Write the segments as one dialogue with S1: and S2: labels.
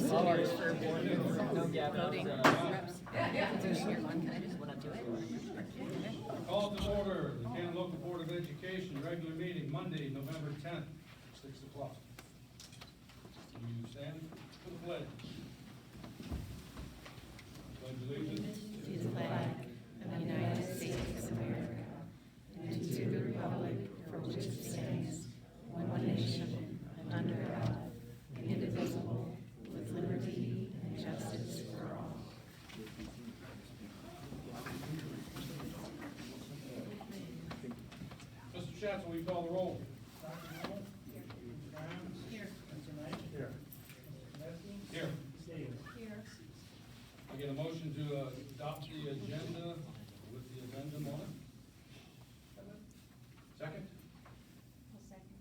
S1: Sorry for board. No, yeah,
S2: Voting
S1: that
S2: reps. Can I just want to do it?
S3: Call to order, the Canton Local Board of Education, regular meeting, Monday, November 10th, 6 o'clock. You stand for the pledge. Pledge allegiance.
S2: To the flag of the United States of America and to the republic for which it stands, one nation, under God, indivisible, with liberty and justice for all.
S3: Mr. Schatz, will you call the roll?
S4: Dr. Noel? Mr. Brown?
S2: Here.
S4: Mr. Knight?
S3: Here.
S4: Mr. Leslie?
S3: Here.
S4: Ms. Davis?
S2: Here.
S3: I get a motion to adopt the agenda with the addendum on it. Second?
S2: I'll second.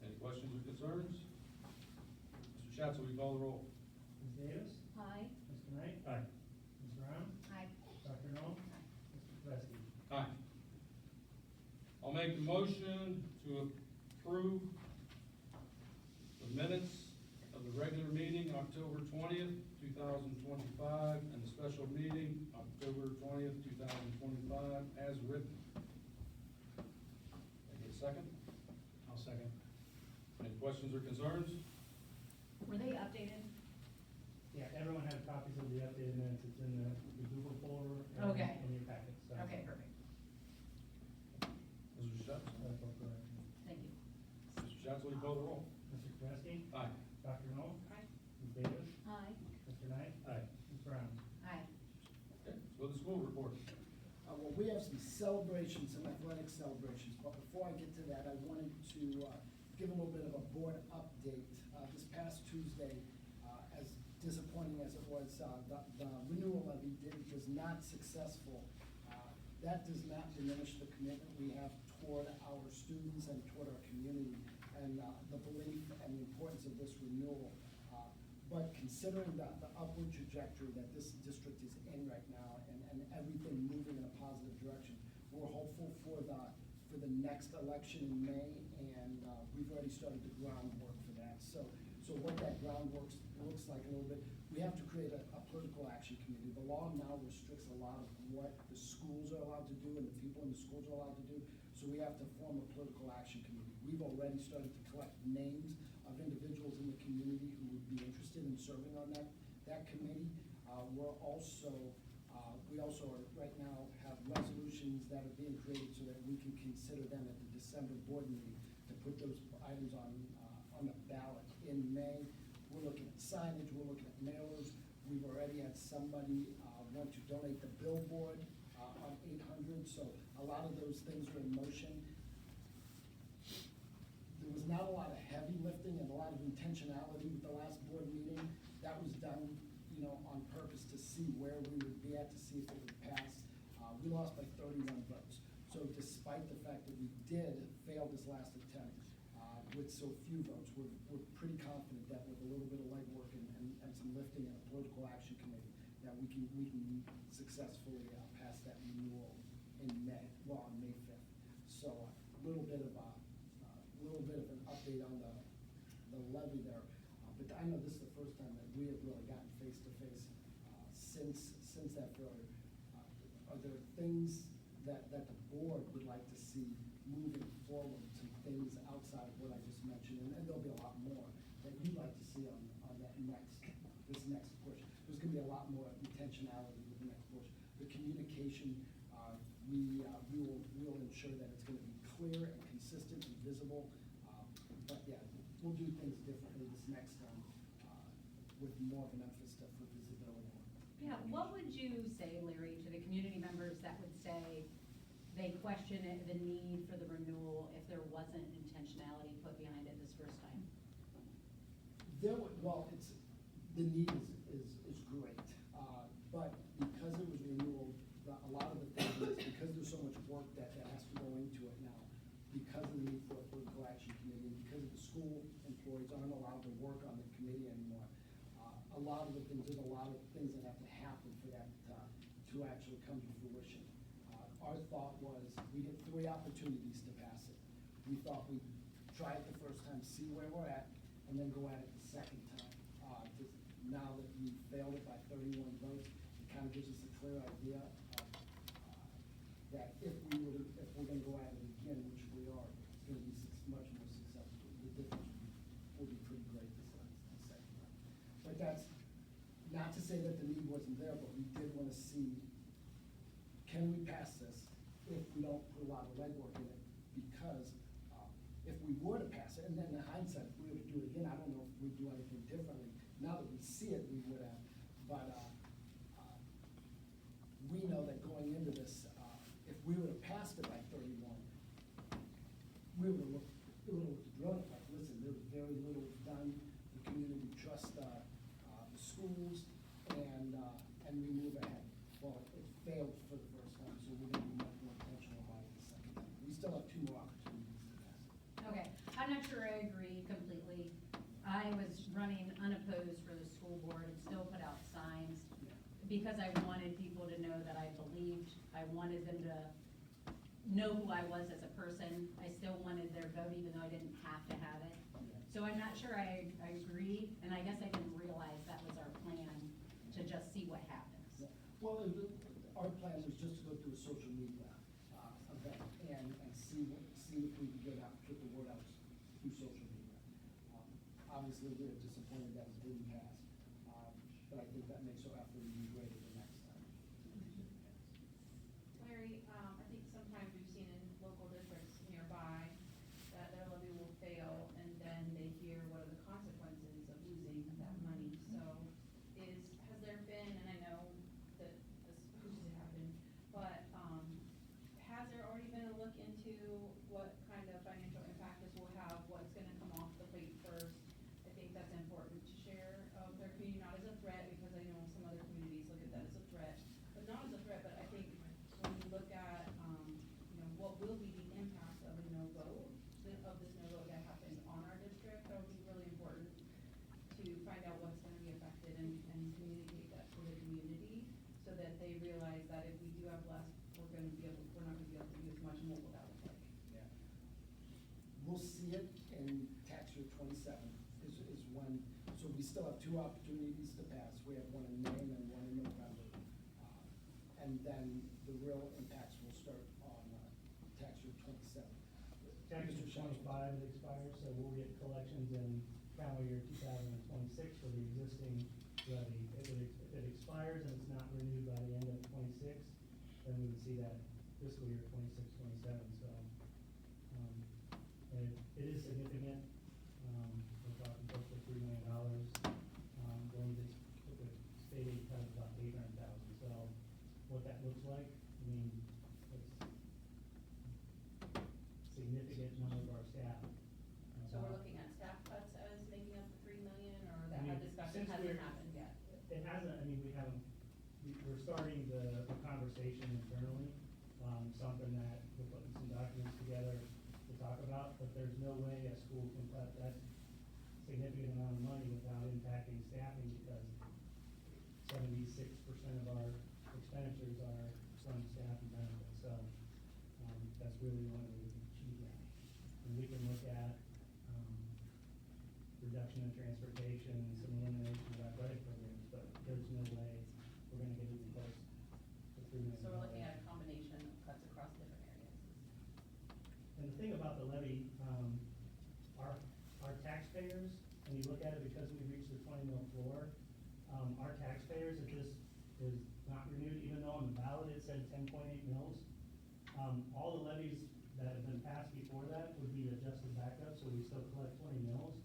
S3: Any questions or concerns? Mr. Schatz, will you call the roll?
S4: Ms. Davis?
S2: Aye.
S4: Mr. Knight?
S3: Aye.
S4: Ms. Brown?
S2: Aye.
S4: Dr. Noel? Mr. Leslie?
S3: Aye. I'll make the motion to approve the minutes of the regular meeting, October 20th, 2025, and the special meeting, October 20th, 2025, as written. I get a second?
S4: I'll second.
S3: Any questions or concerns?
S2: Were they updated?
S4: Yeah, everyone had copies of the updated minutes. It's in the Google folder. and
S2: Okay.
S4: In your packet, so.
S2: Okay, perfect.
S3: Mr. Schatz?
S4: That's all correct.
S2: Thank you.
S3: Mr. Schatz, will you call the roll?
S4: Mr. Kresge?
S3: Aye.
S4: Dr. Noel?
S2: Aye.
S4: Ms. Davis?
S2: Aye.
S4: Mr. Knight?
S3: Aye.
S4: Ms. Brown?
S2: Aye.
S3: Okay, let's go to the school report.
S5: Well, we have some celebrations, some athletic celebrations, but before I get to that, I wanted to give a little bit of a board update. This past Tuesday, as disappointing as it was, the renewal levy was not successful. That does not diminish the commitment we have toward our students and toward our community, and the belief and the importance of this renewal. But considering the upward trajectory that this district is in right now, and everything moving in a positive direction, we're hopeful for the next election in May, and we've already started the groundwork for that. So what that groundwork looks like a little bit, we have to create a political action committee. The law now restricts a lot of what the schools are allowed to do and the people in the schools are allowed to do. So we have to form a political action committee. We've already started to collect names of individuals in the community who would be interested in serving on that committee. We also are, right now, have resolutions that are being created so that we can consider them at the December board meeting to put those items on the ballot in May. We're looking at signage, we're looking at mailers. We've already had somebody want to donate the billboard on 800, so a lot of those things are in motion. There was not a lot of heavy lifting and a lot of intentionality with the last board meeting. That was done, on purpose to see where we would be at, to see if it would pass. We lost by 31 votes. So despite the fact that we did fail this last attempt with so few votes, we're pretty confident that with a little bit of legwork and some lifting and a political action committee, that we can successfully pass that renewal in May, on May 5th. So a little bit of an update on the levy there. But I know this is the first time that we have really gotten face-to-face since that failure. Are there things that the board would like to see moving forward, some things outside of what I just mentioned? And there'll be a lot more that you'd like to see on this next push. There's going to be a lot more intentionality with the next push. The communication, we will ensure that it's going to be clear and consistent and visible. But yeah, we'll do things differently this next time with more of an emphasis for visibility.
S6: Yeah, what would you say, Larry, to the community members that would say they question the need for the renewal if there wasn't intentionality put behind it this first time?
S5: The need is great, but because it was renewal, a lot of the things, because there's so much work that has to go into it now, because of the need for a political action committee, and because of the school employees aren't allowed to work on the committee anymore, there's a lot of things that have to happen for that to actually come to fruition. Our thought was, we had 3 opportunities to pass it. We thought we'd try it the first time, see where we're at, and then go at it the second time. we failed it by 31 votes. It kind of gives us a clear idea of, that if we're gonna go at it again, which we are, it's gonna be much more successful. The difference will be pretty great this second time. But that's not to say that the need wasn't there, but we did wanna see, can we pass this if we don't put a lot of legwork in it? Because if we were to pass it, and then in hindsight, if we were to do it again, I don't know if we'd do anything differently. Now that we see it, we would have, but we know that going into this, if we would have passed it by 31, we would have looked, it would have brilliant, like, listen, there was very little done, the community trust, the schools, and we move ahead. Well, it failed for the first time, so we're gonna be much more intentional about it the second time. We still have 2 more opportunities to pass it.
S6: Okay, I'm not sure I agree completely. I was running unopposed for the school board and still put out signs because I wanted people to know that I believed, I wanted them to know who I was as a person. I still wanted their vote even though I didn't have to have it. So I'm not sure I agree, and I guess I didn't realize that was our plan, to just see what happens.
S5: Yeah. Well, our plan was just to go through a social media event and see if we could get the word out through social media. Obviously, we were disappointed that it didn't pass, but I think that makes our effort even greater the next time.
S7: Larry, I think sometimes we've seen in local districts nearby that their levy will fail and then they hear what are the consequences of losing that money. So has there been, and I know that this usually happens, but, has there already been a look into what kind of financial impact this will have, what's gonna come off the plate first? I think that's important to share of their community, not as a threat, because I know some other communities look at that as a threat, but not as a threat, but I think when you look at, what will be the impact of a no vote, of this no vote that happened on our district, that would be really important to find out what's gonna be affected and communicate that to the community, so that they realize that if we do have less, we're not gonna be able to do as much, and what will that look like?
S5: Yeah. We'll see it in tax year 27 is when, so we still have 2 opportunities to pass. We have one in May and then one in November. And then the real impacts will start on tax year 27.
S4: Tax year 25 it expires, so we'll get collections in calendar year 2026 for the existing levy. If it expires and it's not renewed by the end of 26, then we would see that fiscal year 26, 27. So, and it is significant. We're talking close to $3 million. Going to the state aid cut of about 800,000. So, what that looks like, I mean, it's significant number of our staff.
S7: So we're looking at staff cuts as making up the 3 million, or
S4: I mean,
S7: that discussion
S4: since
S7: hasn't
S4: we're-
S7: happened yet?
S4: It hasn't, I mean, we're starting the conversation internally, something that we're putting some documents together to talk about, but there's no way a school can cut that significant amount of money without impacting staffing, because 76% of our expenditures are from staff and benefits, so, that's really the only way we can achieve that. And we can look at, reduction in transportation and some elimination of athletic programs, but there's no way we're gonna get even close to $3 million.
S7: So we're looking at a combination of cuts across different areas.
S4: And the thing about the levy, our taxpayers, when you look at it, because we reached the 20 mil floor, our taxpayers, if this is not renewed, even though on the ballot it said 10.8 mils, all the levies that have been passed before that would be adjusted back up, so we still collect 20 mils.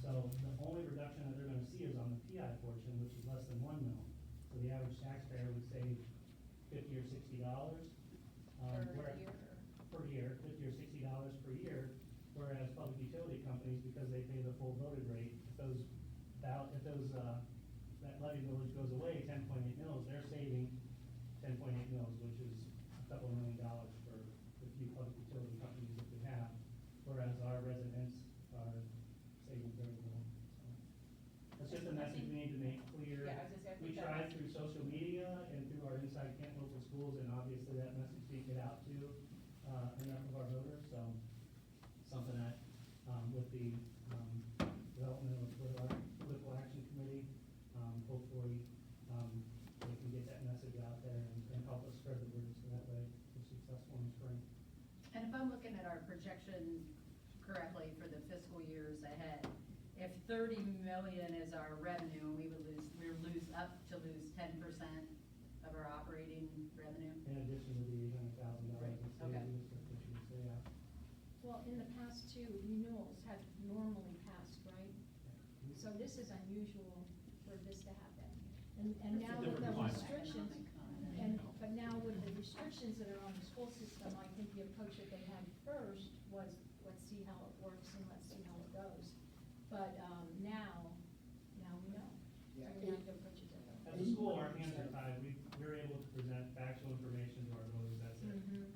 S4: So the only reduction that they're gonna see is on the PI portion, which is less than 1 mil. So the average taxpayer would save $50 or $60.
S7: Per year?
S4: Per year, $50 or $60 per year, whereas public utility companies, because they pay the full voted rate, that levy millage goes away, 10.8 mils, they're saving 10.8 mils, which is a couple $1 million for the few public utility companies that we have, whereas our residents are saving very little. So that's just a message we need to make clear.
S7: Yeah, I was just gonna
S4: We
S7: think that
S4: tried
S7: message.
S4: through social media and through our Inside Canton local schools, and obviously that message didn't get out to enough of our voters, so something that, with the development of the political action committee, hopefully
S6: our projection correctly for the fiscal years ahead, if 30 million is our revenue, and we would lose 10% of our operating revenue.
S4: In addition to the $800,000 in state
S6: Okay.
S4: dues, which you say, yeah.
S2: Well, in the past too, renewals have normally passed, right? So this is unusual for this to happen. And now with the restrictions, but now with the restrictions that are on the school system, I think the approach that they had first was, let's see how it works and let's see how it goes. But, now we know.
S5: Yeah,
S2: So we have to approach it differently.
S4: As a school, our hands are tied. We're able to present factual information to our voters, that's it.
S6: Mhm.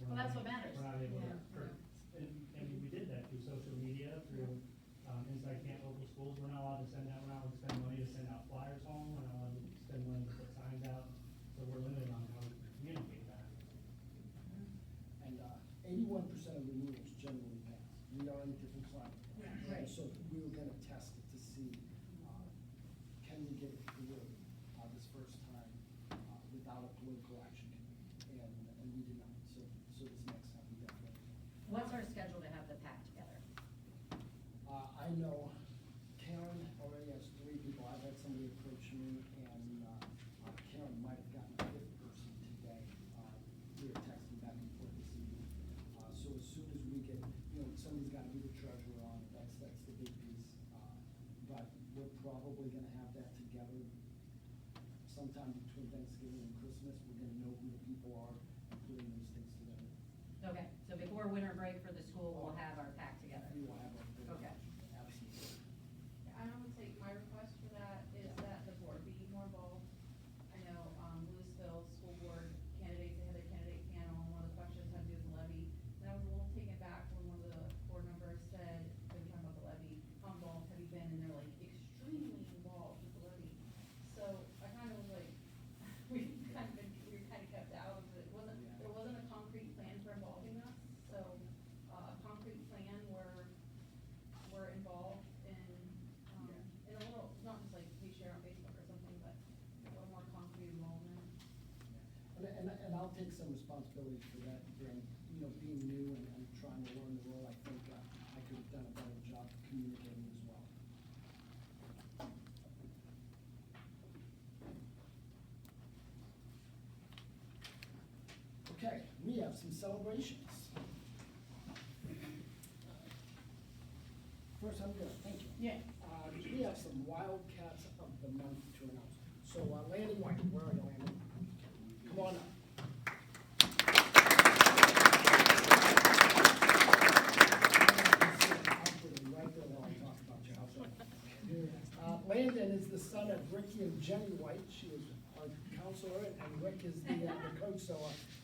S4: We're
S6: Well,
S4: not-
S6: that's what matters.
S4: We're not able to,
S6: Yeah.
S4: and we did that through social media, through, Inside Canton local schools. We're not allowed to send out, we're not allowed to spend money to send out flyers home, we're not allowed to spend money to put signs out, so we're limited on how we can communicate that.
S5: And 81% of renewals generally pass. We are in a different climate.
S2: Yeah,
S5: And
S2: right.
S5: so we were gonna test it to see, can we get it through this first time without a political action committee? And we did not. So this next time we definitely.
S6: What's our schedule to have the pack together?
S5: I know Karen already has 3 people. I've had somebody approach me, and Karen might have gotten a 5th person today. We were texting back and forth this evening. So as soon as we get, somebody's got to be the treasurer on it. That's the big piece. But we're probably going to have that together sometime between Thanksgiving and Christmas. We're going to know who the people are and putting those things together.
S6: Okay, so before winter break for the school, we'll have our pack together.
S5: We will have our.
S6: Okay.
S5: Absolutely.
S7: I would say my request for that is that the board be more involved. I know, Louisville School Board candidates, they had their candidate panel, and one of the questions had to do with the levy. And I was a little taken back when one of the board members said, they were talking about the levy, how involved have you been? And they're like, extremely involved with the levy. So I kind of was like, we were kind of kept out of it. There wasn't a concrete plan for involving us, so, a concrete plan where we're involved in a little, not just like we share on Facebook or something, but a little more concrete involvement.
S5: And I'll take some responsibility for that, being new and trying to learn the role. I think I could have done a better job communicating as well. Okay, we have some celebrations. First, I'm gonna thank you.
S2: Yeah.
S5: We have some Wildcats of the Month to announce. So Lanny White, where are you, Lanny? Come on up. Right there while I talk about you. Landon is the son of Ricky and Jenny White. She was our counselor, and Rick is the coach, so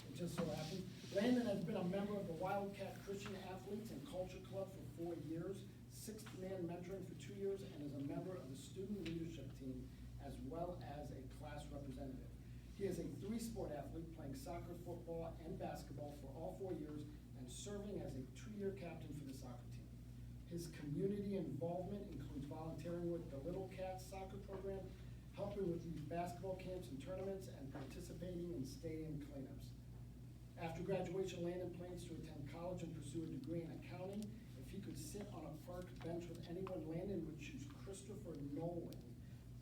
S5: it just so happened. Landon has been a member of the Wildcat Christian Athletes and Culture Club for 4 years, sixth man mentoring for 2 years, and is a member of the student leadership team as well as a class representative. He is a 3-sport athlete, playing soccer, football, and basketball for all 4 years, and serving as a 2-year captain for the soccer team. His community involvement includes volunteering with the Little Cats soccer program, helping with youth basketball camps and tournaments, and participating in stadium cleanups. After graduation, Landon plans to attend college and pursue a degree in accounting. If he could sit on a park bench with anyone, Landon would choose Christopher Nolan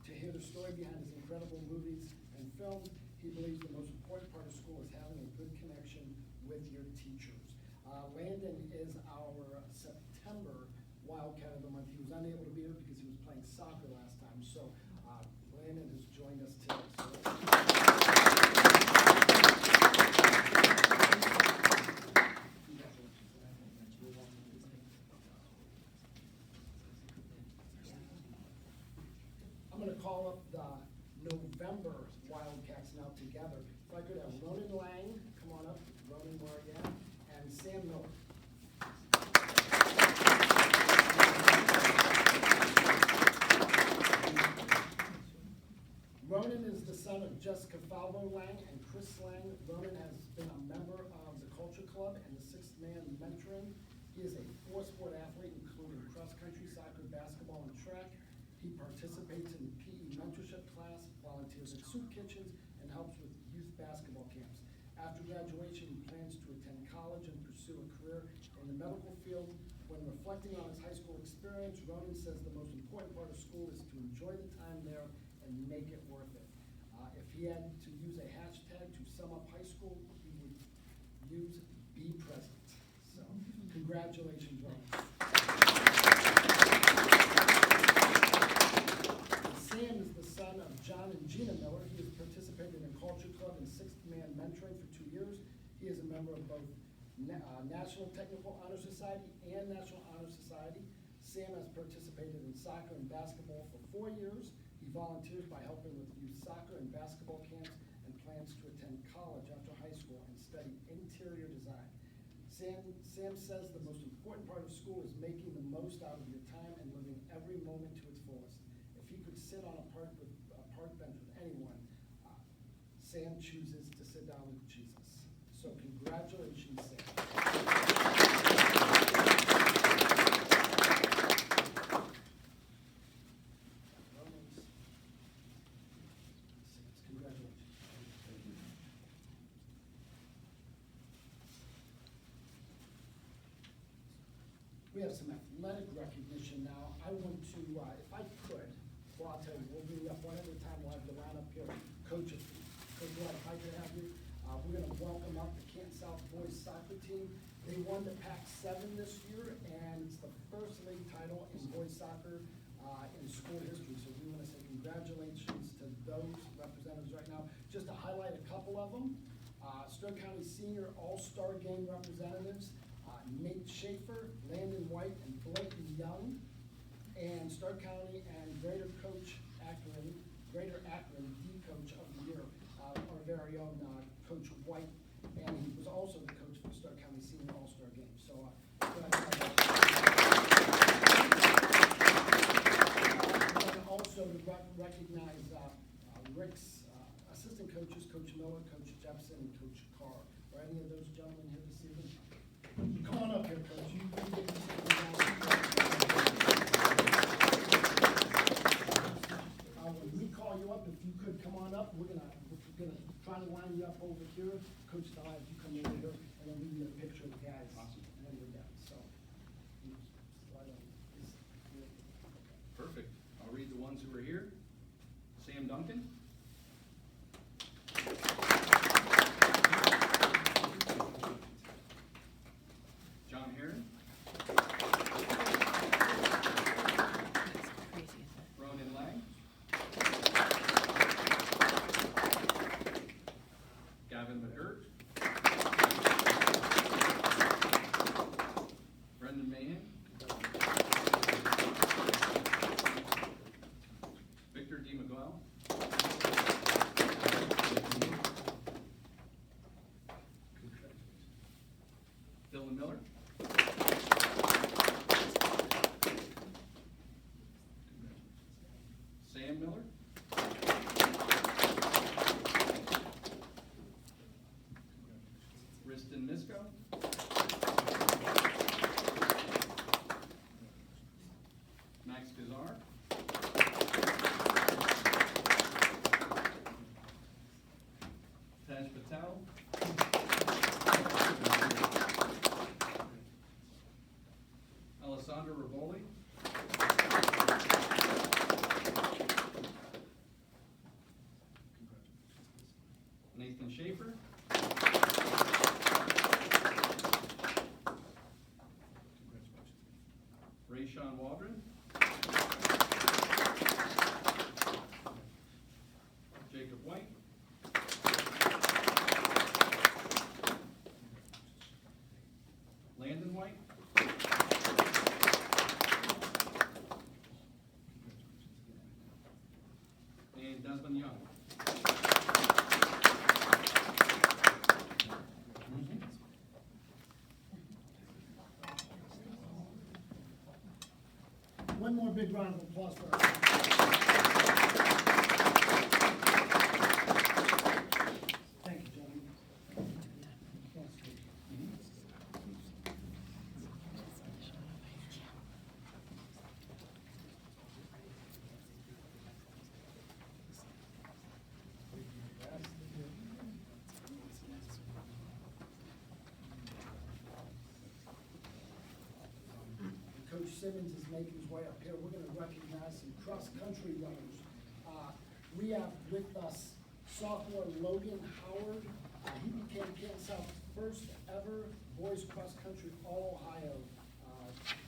S5: to hear the story behind his incredible movies and films. He believes the most important part of school is having a good connection with your teachers. Landon is our September Wildcat of the Month. He was unable to be here because he was playing soccer last time, so Landon has joined us today. I'm going to call up the November Wildcats now together. If I could have Ronan Lang, come on up, Ronan, where are you at? And Sam Miller. Ronan is the son of Jessica Falvo Lang and Chris Lang. Ronan has been a member of the Culture Club and the Sixth Man Mentoring. He is a 4-sport athlete, including cross-country, soccer, basketball, and track. He participates in PE mentorship class, volunteers at soup kitchens, and helps with youth basketball camps. After graduation, he plans to attend college and pursue a career In the medical field, when reflecting on his high school experience, Ronan says the most important part of school is to enjoy the time there and make it worth it. If he had to use a hashtag to sum up high school, he would use be present. So, congratulations, Ronan. Sam is the son of John and Gina Miller. He has participated in Culture Club and Sixth Man Mentoring for 2 years. He is a member of both National Technical Honor Society and National Honor Society. Sam has participated in soccer and basketball for 4 years. He volunteers by helping with youth soccer and basketball camps and plans to attend college after high school and study interior design. Sam says the most important part of school is making the most out of your time and living every moment to its fullest. If he could sit on a park bench with anyone, Sam chooses to sit down with Jesus. So congratulations, Sam. Congratulations. We have some athletic recognition now. I want to, if I could, well, I'll tell you, we'll bring you up one at a time. We'll have the line up here. Coach, if I could have you. We're going to welcome up the Canton South boys soccer team. They won the Pac-7 this year, and it's the first league title in boys soccer in school history. So we want to say congratulations to those representatives right now. Just to highlight a couple of them, Stark County Senior All-Star Game representatives, Nate Schaefer, Landon White, and Blake Young, and Stark County and Greater Akron D-Coach of the Year, our very own Coach White, and he was also the coach for the Stark County Senior All-Star Game. So, and also to recognize Rick's assistant coaches, Coach Miller, Coach Jepson, and Coach Carr. Are any of those gentlemen here this evening? Come on up here, Coach. You can get this when we call you up, if you could come on up, we're gonna try to line you up over here. Coach Dye, if you come over here, and then we can get a picture of the guys. Awesome. And then we're done. So.
S8: Perfect. I'll read the ones who are here. Sam Duncan. John Heron. Ronan Lang. Gavin McGirt. Brendan Mahan. Victor D. McGuell. Dylan Miller. Sam Miller. Riston Misko. Max Kazar. Taj Patel. Alessandra Rivoli. Nathan Schaefer. Rayshawn Waldron. Jacob White. Landon White. And Desmond Young.
S5: One more big round of applause for our. Thank you, gentlemen. Simmons is making his way up here, we're gonna recognize some cross-country runners. We have with us sophomore Logan Howard. He became Canton South's first ever boys cross-country All-Ohio,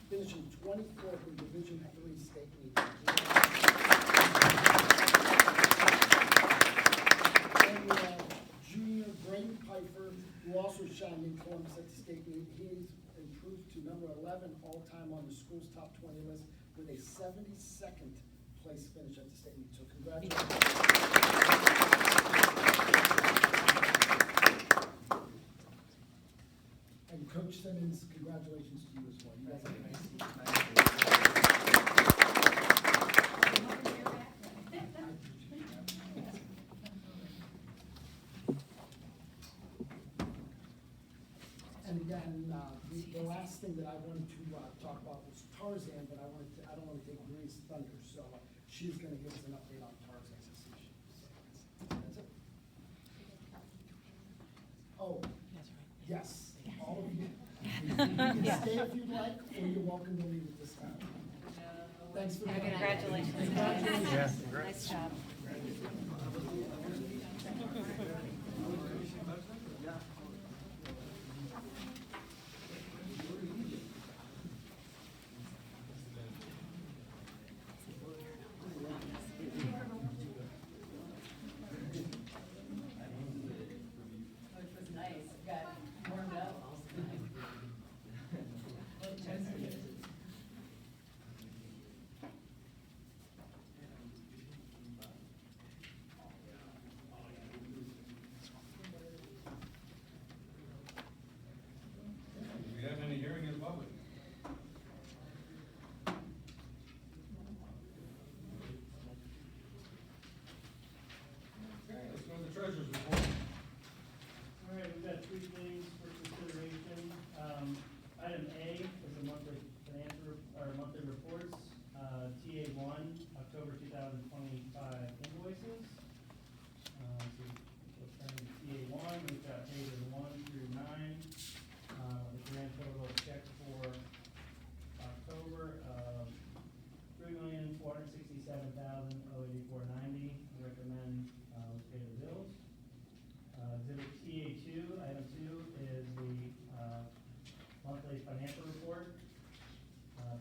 S5: finishing 24th in Division III state meet. And we have junior Braden Piper, who also shined in Columbus at the state meet. He's improved to number 11 all-time on the school's top 20 list with a 72nd place finish at the state meet. So congratulations. And Coach Simmons, congratulations to you as well. You guys have a nice And again, the last thing that I wanted to talk about was Tarzan, but I don't want to take Marie's thunder, so she's going to give us an update on Tarzan. That's it. Oh, yes, all of you. You can stay if you'd like, or you're welcome to leave at this time. Thanks for coming.
S2: Congratulations.
S5: Congratulations.
S2: Nice job.
S6: Which was nice, got warmed up.
S3: Do we have any hearing in public? Okay, let's go to the treasurer's report.
S4: All right, we've got three things for consideration. Item A is the monthly monthly reports. TA one, October 2025 invoices. So we'll turn to TA one, we've got pages 1 through 9. The grand total check for October of $3,467,084.90. I recommend let's pay the bills. Exhibit TA two, item 2 is the monthly financial report.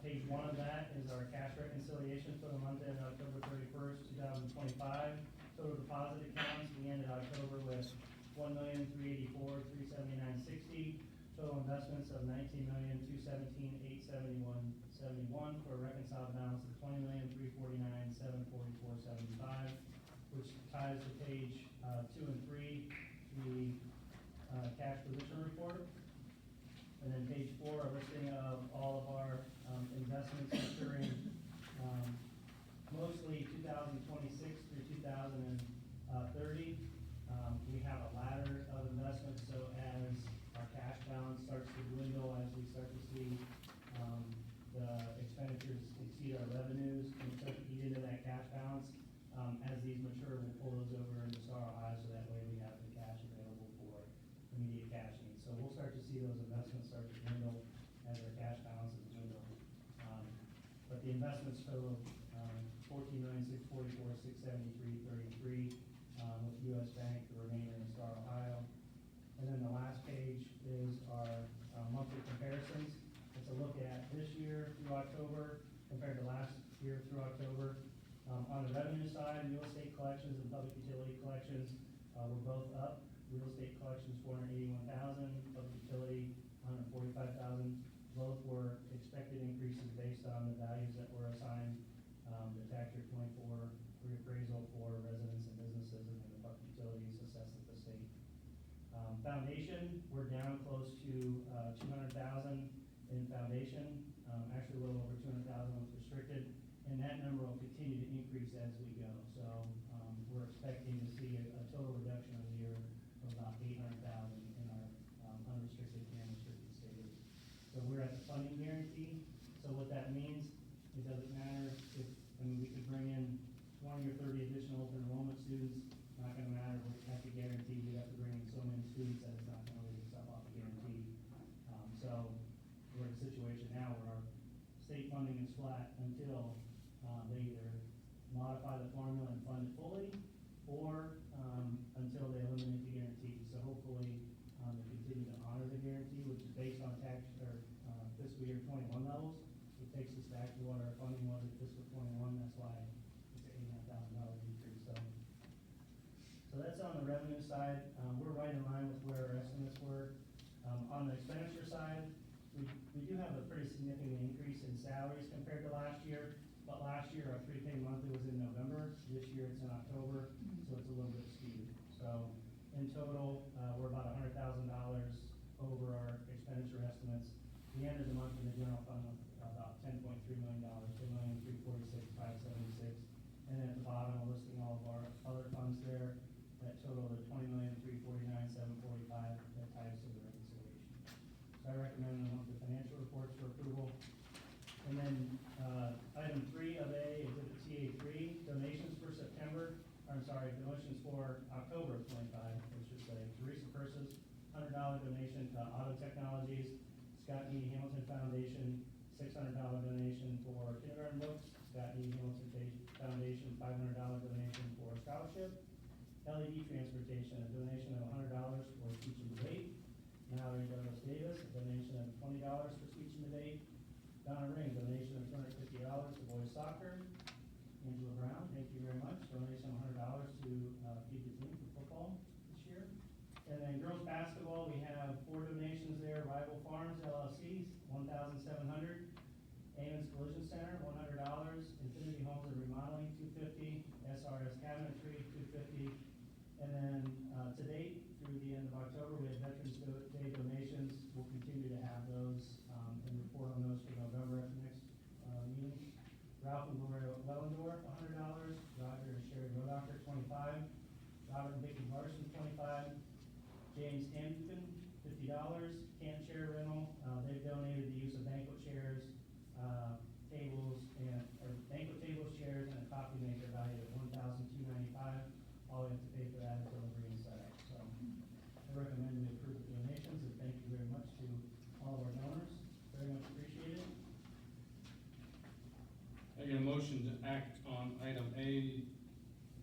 S4: Page 1 of that is our cash reconciliation for the month ended October 31st, 2025. Total deposit accounts, we ended October with $1,384,379.60. Total investments of $19,217,871.71 for a reconciled balance of $20,349,744.75, which ties to page 2 and 3, the cash position report. And then page 4, a listing of all of our investments maturing mostly 2026 through 2030. We have a ladder of investments, so as our cash balance starts to dwindle, as we start to see the expenditures exceed our revenues, and we start to eat into that cash balance, as these mature, we'll pull those over into Star High, so that way we have the cash available for immediate cash needs. So we'll start to see those investments start to dwindle as our cash balances dwindle. But the investments total $14,644,673.33 with U.S. Bank, the remainder in Star Ohio. And then the last page is our monthly comparisons. It's a look at this year through October compared to last year through October. On the revenue side, real estate collections and public utility collections were both up. Real estate collections $481,000, public utility $145,000. Both were expected increases based on the values that were assigned, the tax year 24 reappraisal for residents and businesses, and then the public utilities assessed at the state. Foundation, we're down close to $200,000 in foundation, actually a little over $200,000 was restricted, and that number will continue to increase as we go. So we're expecting to see a total reduction of the year of about $800,000 in our unrestricted and restricted status. So we're at the funding guarantee. So what that means, it doesn't matter if, we could bring in 20 or 30 additional open enrollment students, not gonna matter, we're at the guarantee, we have to bring in so many students that it's not gonna leave us up off the guarantee. So we're in a situation now where our state funding is flat until, they either modify the formula and fund it fully, or, until they eliminate the guarantee. So hopefully, they continue to honor the guarantee, which is based on tax, or, fiscal year 21 levels. It takes us back to what our funding was at fiscal 21, that's why it's an $8,500 decrease, so. So that's on the revenue side. We're right in line with where our estimates were. On the expenditure side, we do have a pretty significant increase in salaries compared to last year. But last year, our prepaid monthly was in November. This year, it's in October, so it's a little bit skewed. So in total, we're about $100,000 over our expenditure estimates. We ended the month in the general fund with about $10.3 million, $10,346,576. And then at the bottom, I'm listing all of our other funds there. That total of $20,349,745, that ties to the reconciliation. So I recommend the monthly financial reports for approval. And then, item 3 of A, exhibit TA3, donations for donations for October of 25, I should say. Teresa Persis, $100 donation to Auto Technologies. Scott E. Hamilton Foundation, $600 donation for kindergarten books. Scott E. Hamilton Foundation, $500 donation for scholarship. LED Transportation, a donation of $100 for speech and debate. Mallory Douglas Davis, a donation of $20 for speech and debate. Donna Ring, donation of $250 to boys soccer. Angela Brown, thank you very much, donation of $100 to feed the team for football this year. And then girls basketball, we have 4 donations there. Rival Farms LLC, $1,700. Ames Collision Center, $100. Infinity Homes and Remodeling, $250. SRS Cabinetry, $250. And then, to date, through the end of October, we had Veterans Day donations. We'll continue to have those, and report on those for November at the next, meeting. Ralph and Gloria Wellendorf, $100. Roger and Sherry Rodocker, $25. Robert and Vicki Larson, $25. James Hampton, $50. Camp chair rental, they've donated the use of banquet chairs, tables, or banquet tables, chairs, and a coffee maker valued at $1,295. All we have to pay for that is delivery and setup. So I recommend we approve the donations, and thank you very much to all of our donors. Very much appreciated.
S3: I get a motion to act on item A,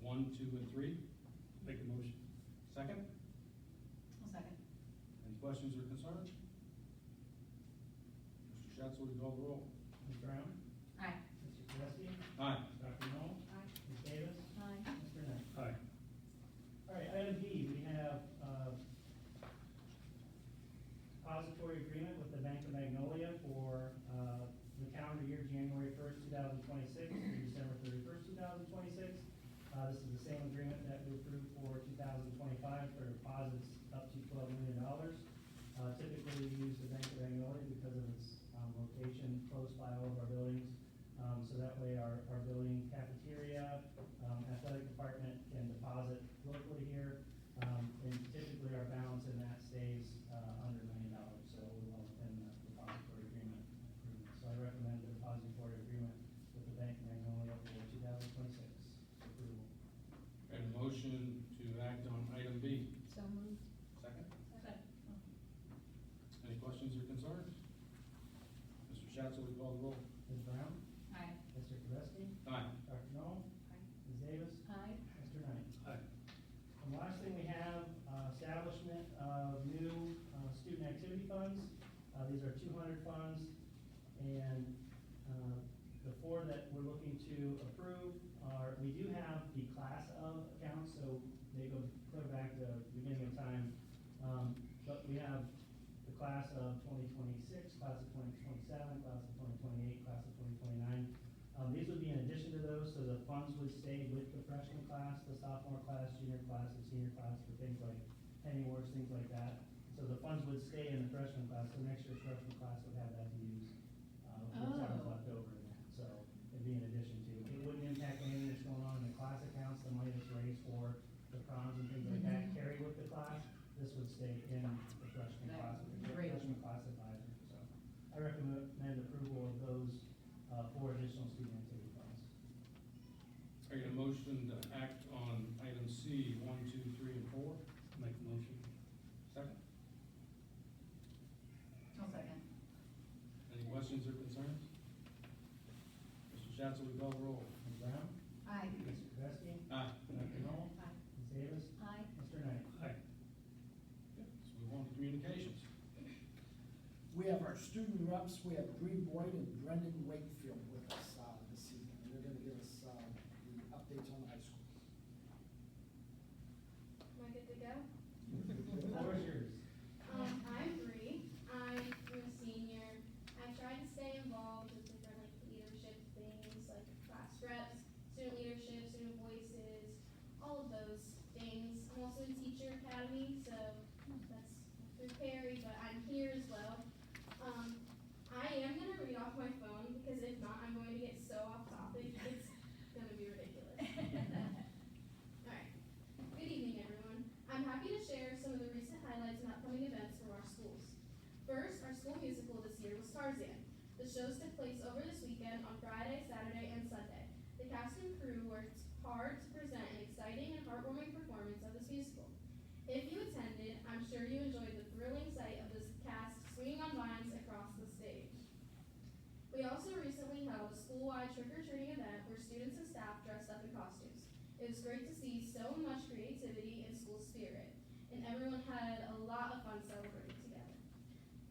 S3: 1, 2, and 3.
S1: Make a motion.
S3: Second?
S6: I'll second.
S3: Any questions or concerns? Mr. Schatz, will you call the roll?
S4: Ms. Brown?
S6: Aye.
S4: Mr. Zadowski?
S3: Aye.
S4: Dr. Noel?
S7: Aye.
S4: Ms. Davis?
S6: Aye.
S4: Mr. Knight?
S1: Aye.
S4: All right, item B, we have, depository agreement with the Bank of Magnolia for, the calendar year, January 1st, 2026 through December 31st, 2026. This is the same agreement that we approved for 2025 for deposits up to $12 million. Typically, we use the Bank of Magnolia because of its, location close by all of our buildings. So that way our building cafeteria, athletic department can deposit locally here. And typically our balance in that stays, under $1 million, so we're well within the depository agreement. So I recommend the depository agreement with the Bank of Magnolia for 2026 approval.
S3: And a motion to act on item B.
S6: So moved.
S3: Second?
S6: Second.
S3: Any questions or concerns? Mr. Schatz, will you call the roll?
S4: Ms. Brown?
S6: Aye.
S4: Mr. Kibesky?
S3: Aye.
S4: Dr. Noel?
S6: Aye.
S4: Ms. Davis?
S6: Aye.
S4: Mr. Knight?
S1: Aye.
S4: And the last thing we have, establishment of new, student activity funds. These are 200 funds, and, the 4 that we're looking to approve are, we do have the class of accounts, so they go clear back to the beginning of time. But we have the class of 2026, class of 2027, class of 2028, class of 2029. These would be in addition to those, so the funds would stay with the freshman class, the sophomore class, junior class, and senior class for things like pennyworths, things like that. So the funds would stay in the freshman class, so next year's freshman class would have that to use, whatever's left over in that. So it'd be in addition to, it wouldn't impact anything that's going on in the class accounts, the money that's raised for the proms and things like that carry with the class. This would stay in the freshman class, with the
S6: Great.
S4: freshman class advisor. So I recommend approval of those, 4 additional student activity funds.
S3: I get a motion to act on item C, 1, 2, 3, and 4.
S1: Make a motion.
S3: Second?
S6: I'll second.
S3: Any questions or concerns?
S5: student reps, we have Bree Boyd and Brendan Wakefield with us this evening. They're going to give us the updates on the high school.
S9: Am I good to go?
S4: The floor is yours.
S9: I'm Bree. I'm a senior. I try to stay involved with different leadership things like class reps, student leadership, student voices, all of those things. I'm also in teacher academy, so that's through Perry, but I'm here as well. I am gonna read off my phone because if not, I'm going to get so off topic. It's gonna be ridiculous. Alright. Good evening, everyone. I'm happy to share some of the recent highlights and upcoming events from our schools. First, our school musical this year was Tarzan. The shows took place over this weekend on Friday, Saturday, and Sunday. The cast and crew worked hard to present an exciting and heartwarming performance of this musical. If you attended, I'm sure you enjoyed the thrilling sight of this cast swinging on vines across the stage. We also recently held a school-wide trick-or-treating event where students and staff dressed up in costumes. It was great to see so much creativity and school spirit, and everyone had a lot of fun celebrating together.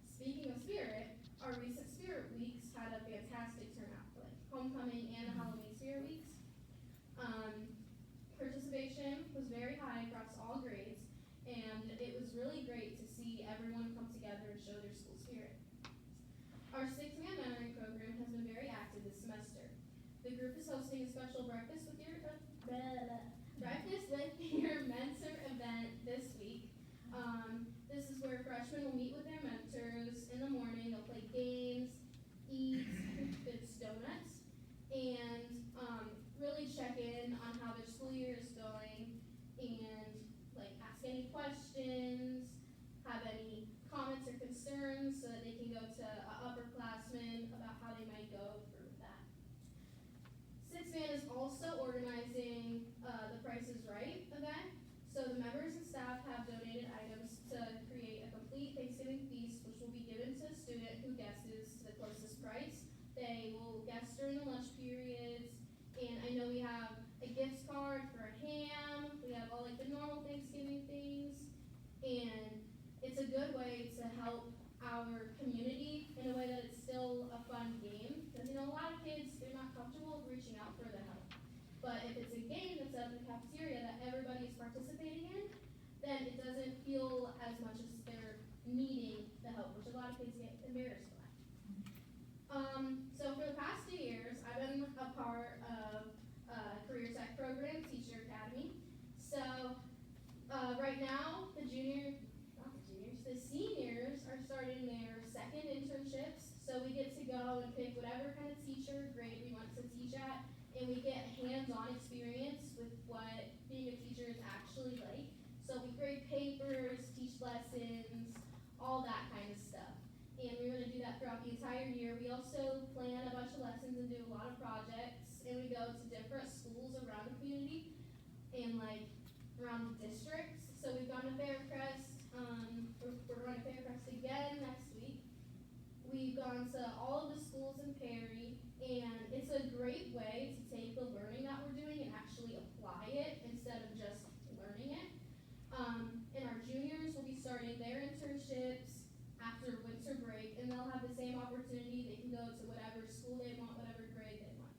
S9: Speaking of spirit, our recent Spirit Weeks had a fantastic turnout, like homecoming and the Halloween Spirit Weeks. Participation was very high across all grades, and it was really great to see everyone come together and show their school spirit. Our 6-man mentoring program has been very active this semester. The group is hosting a special breakfast with your mentor event this week. This is where freshmen will meet with their mentors in the morning. They'll play games, eat donuts, and really check in on how their school year is going, and like ask any questions, have any comments or concerns so that they can go to upperclassmen about how they might go through with that. 6-Man is also organizing the Price is Right event. So the members and staff have donated items to create a complete Thanksgiving feast, which will be given to a student who guesses the closest price. They will guess during the lunch periods, and I know we have a gift card for a ham. We have all like the normal Thanksgiving things, and it's a good way to help our community in a way that it's still a fun game. Because a lot of kids, they're not comfortable reaching out for the help. But if it's a game that's at the cafeteria that everybody is participating in, then it doesn't feel as much as they're needing the help, which a lot of kids get embarrassed by. So for the past 2 years, I've been a part of Career Tech program, Teacher Academy. So right now, the seniors are starting their second internships. So we get to go and pick whatever kind of teacher grade we want to teach at, and we get hands-on experience with what being a teacher is actually like. So we grade papers, teach lessons, all that kind of stuff. And we're going to do that throughout the entire year. We also plan a bunch of lessons and do a lot of projects, and we go to different schools around the community and like around the districts. So we've gone to Faircrest. We're going to Faircrest again next week. We've gone to all of the schools in Perry, and it's a great way to take the learning that we're doing and actually apply it instead of just learning it. And our juniors will be starting their internships after winter break, and they'll have the same opportunity. They can go to whatever school they want, whatever grade they want.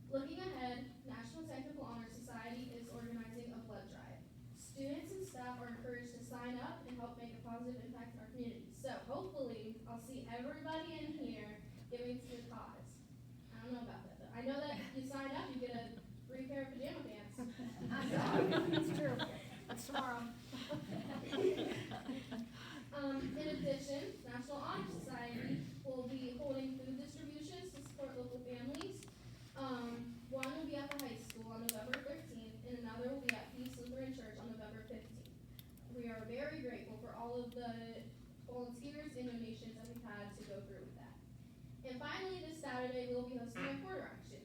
S9: Looking ahead, National Technical Honor Society is organizing a blood drive. Students and staff are encouraged to sign up and help make a positive impact in our community. So hopefully, I'll see everybody in here giving to the cause. I don't know about that, though. I know that if you sign up, you get a free pair of pajama pants.
S2: It's true. That's tomorrow.
S9: In addition, National Honor Society will be holding food distributions to support local families. One will be at the high school on November 13th, and another will be at Peace Lutheran Church on November 15th. We are very grateful for all of the volunteers and donations that we've had to go through with that. And finally, this Saturday, we'll be hosting a quarter auction.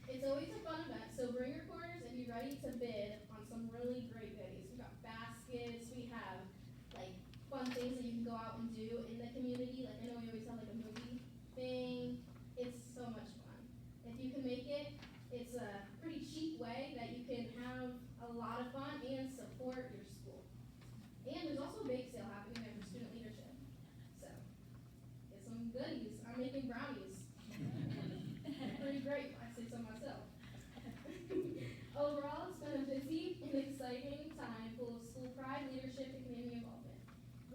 S9: It's always a fun event, so bring your quarters and be ready to bid on some really great goodies. We've got baskets, we have like fun things that you can go out and do in the community. Like I know we always have like a movie thing. It's so much fun. If you can make it, it's a pretty cheap way that you can have a lot of fun and support your school. And there's also a bake sale happening there for student leadership. So an exciting time full of school pride, leadership, and community involvement.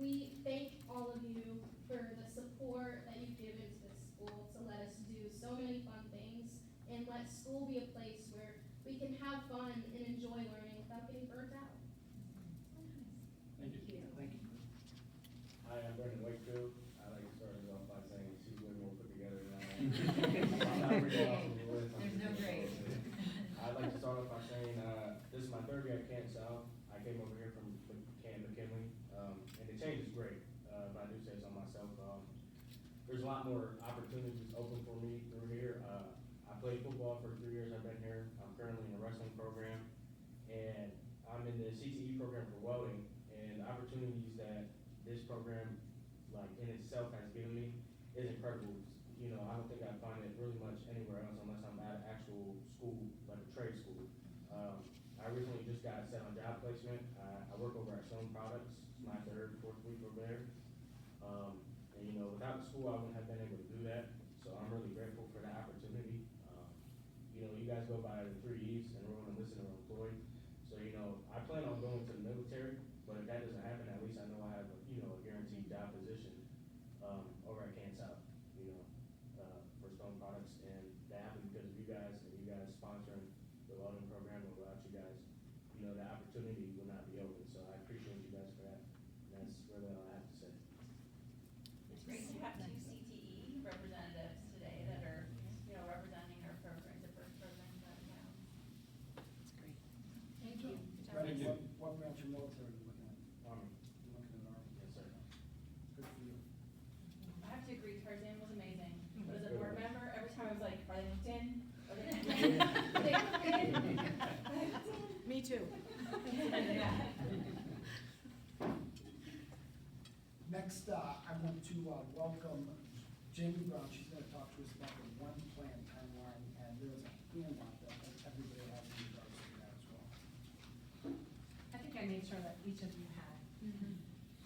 S9: We thank all of you for the support that you've given to this school to let us do so many fun things and let school be a place where we can have fun and enjoy learning without getting burnt out.
S1: Thank you.
S5: Thank you.
S10: Hi, I'm Brendan Wakefield. I'd like to start us off by saying she's way more put together than I am. I'm not really off of the list.
S2: There's no grade.
S10: I'd like to start off by saying, this is my third year at Canton South. I came over here from Canton, McKinley, and the change is great, but I do say so myself. There's a lot more opportunities open for me through here. I played football for 3 years I've been here. I'm currently in a wrestling program, and I'm in the CTE program for welding, and the opportunities that this program, like, in itself has given me is incredible. You know, I don't think I'd find it really much anywhere else unless I'm at an actual school, like a trade school. I recently just got set on job placement. I work over at Stone Products. It's my third, fourth week over there. And you know, without the school, I wouldn't have been able to do that. So I'm really grateful for that opportunity. You know, you guys go by the 3 E's: enroll, enlist, and employed. So, you know, I plan on going to the military, but if that doesn't happen, at least I know I have a, you know, a guaranteed job position, over at Canton South, you know, for Stone Products. And that happened because of you guys and you guys sponsoring the welding program. And without you guys, you know, the opportunity will not be open. So I appreciate you guys for that. And that's really all I have to say.
S7: It's great to have 2 CTE representatives today that are, you know, representing our program, diverse programs out of town.
S2: That's great.
S6: Thank you.
S3: Thank you.
S5: What branch of military are you looking at?
S10: Army.
S5: You're looking at Army.
S10: Yes, sir.
S5: Good for you.
S7: I have to agree, Tarzan was amazing, but as a board member, every time I was like, are they looked in? Are they looked in? Are they looked in? Are they looked in?
S2: Me too.
S5: Next, I want to welcome Jamie Brown. She's going to talk to us about the one plan timeline, and there's a handout that everybody has in regards to that as well.
S11: I think I made sure that each of you had.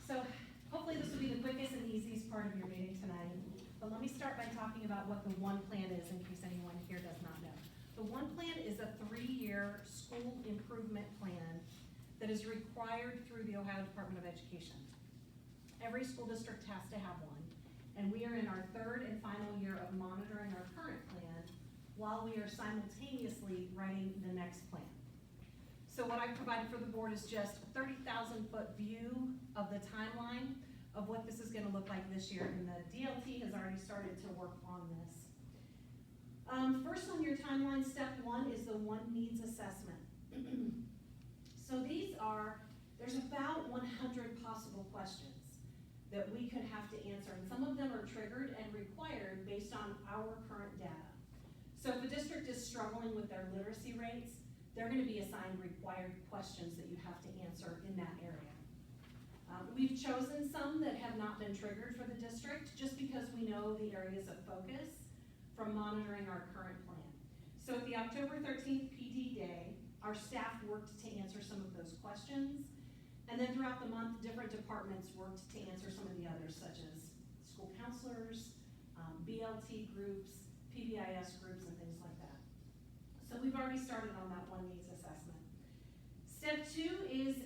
S11: So hopefully this will be the quickest and easiest part of your meeting tonight. But let me start by talking about what the one plan is in case anyone here does not know. The one plan is a 3-year school improvement plan that is required through the Ohio Department of Education. Every school district has to have one, and we are in our 3rd and final year of monitoring our current plan while we are simultaneously writing the next plan. So what I've provided for the board is just a 30,000-foot view of the timeline of what this is gonna look like this year, and the DLT has already started to work on this. First on your timeline, step 1 is the one needs assessment. So there's about 100 possible questions that we could have to answer, and some of them are triggered and required based on our current data. So if a district is struggling with their literacy rates, they're gonna be assigned required questions that you have to answer in that area. We've chosen some that have not been triggered for the district just because we know the areas of focus from monitoring our current plan. So at the October 13th PD day, our staff worked to answer some of those questions. And then throughout the month, different departments worked to answer some of the others, such as school counselors, BLT groups, PBIS groups, and things like that. So we've already started on that one needs assessment. Step 2 is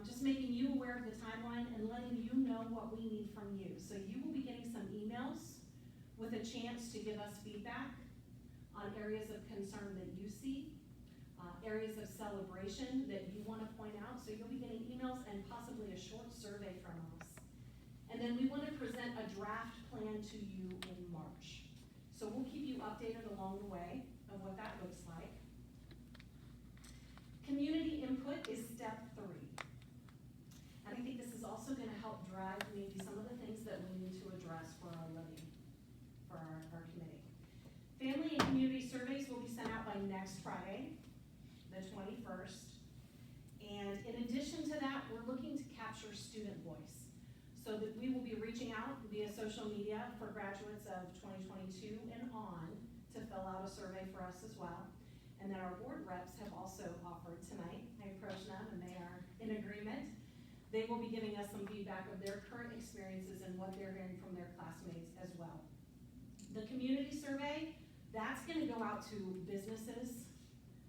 S11: just making you aware of the timeline and letting you know what we need from you. So you will be getting some emails with a chance to give us feedback on areas of concern that you see, areas of celebration that you want to point out. So you'll be getting emails and possibly a short survey from us. And then we want to present a draft plan to you in March. So we'll keep you updated along the way of what that looks like. Community input is step 3. And I think this is also going to help drive maybe some of the things that we need to address for our living, for our committee. Family and community surveys will be sent out by next Friday, the 21st. And in addition to that, we're looking to capture student voice. So that we will be reaching out via social media for graduates of 2022 and on to fill out a survey for us as well. And then our board reps have also offered tonight. I approached them and they are in agreement. They will be giving us some feedback of their current experiences and what they're hearing from their classmates as well. The community survey, that's gonna go out to businesses,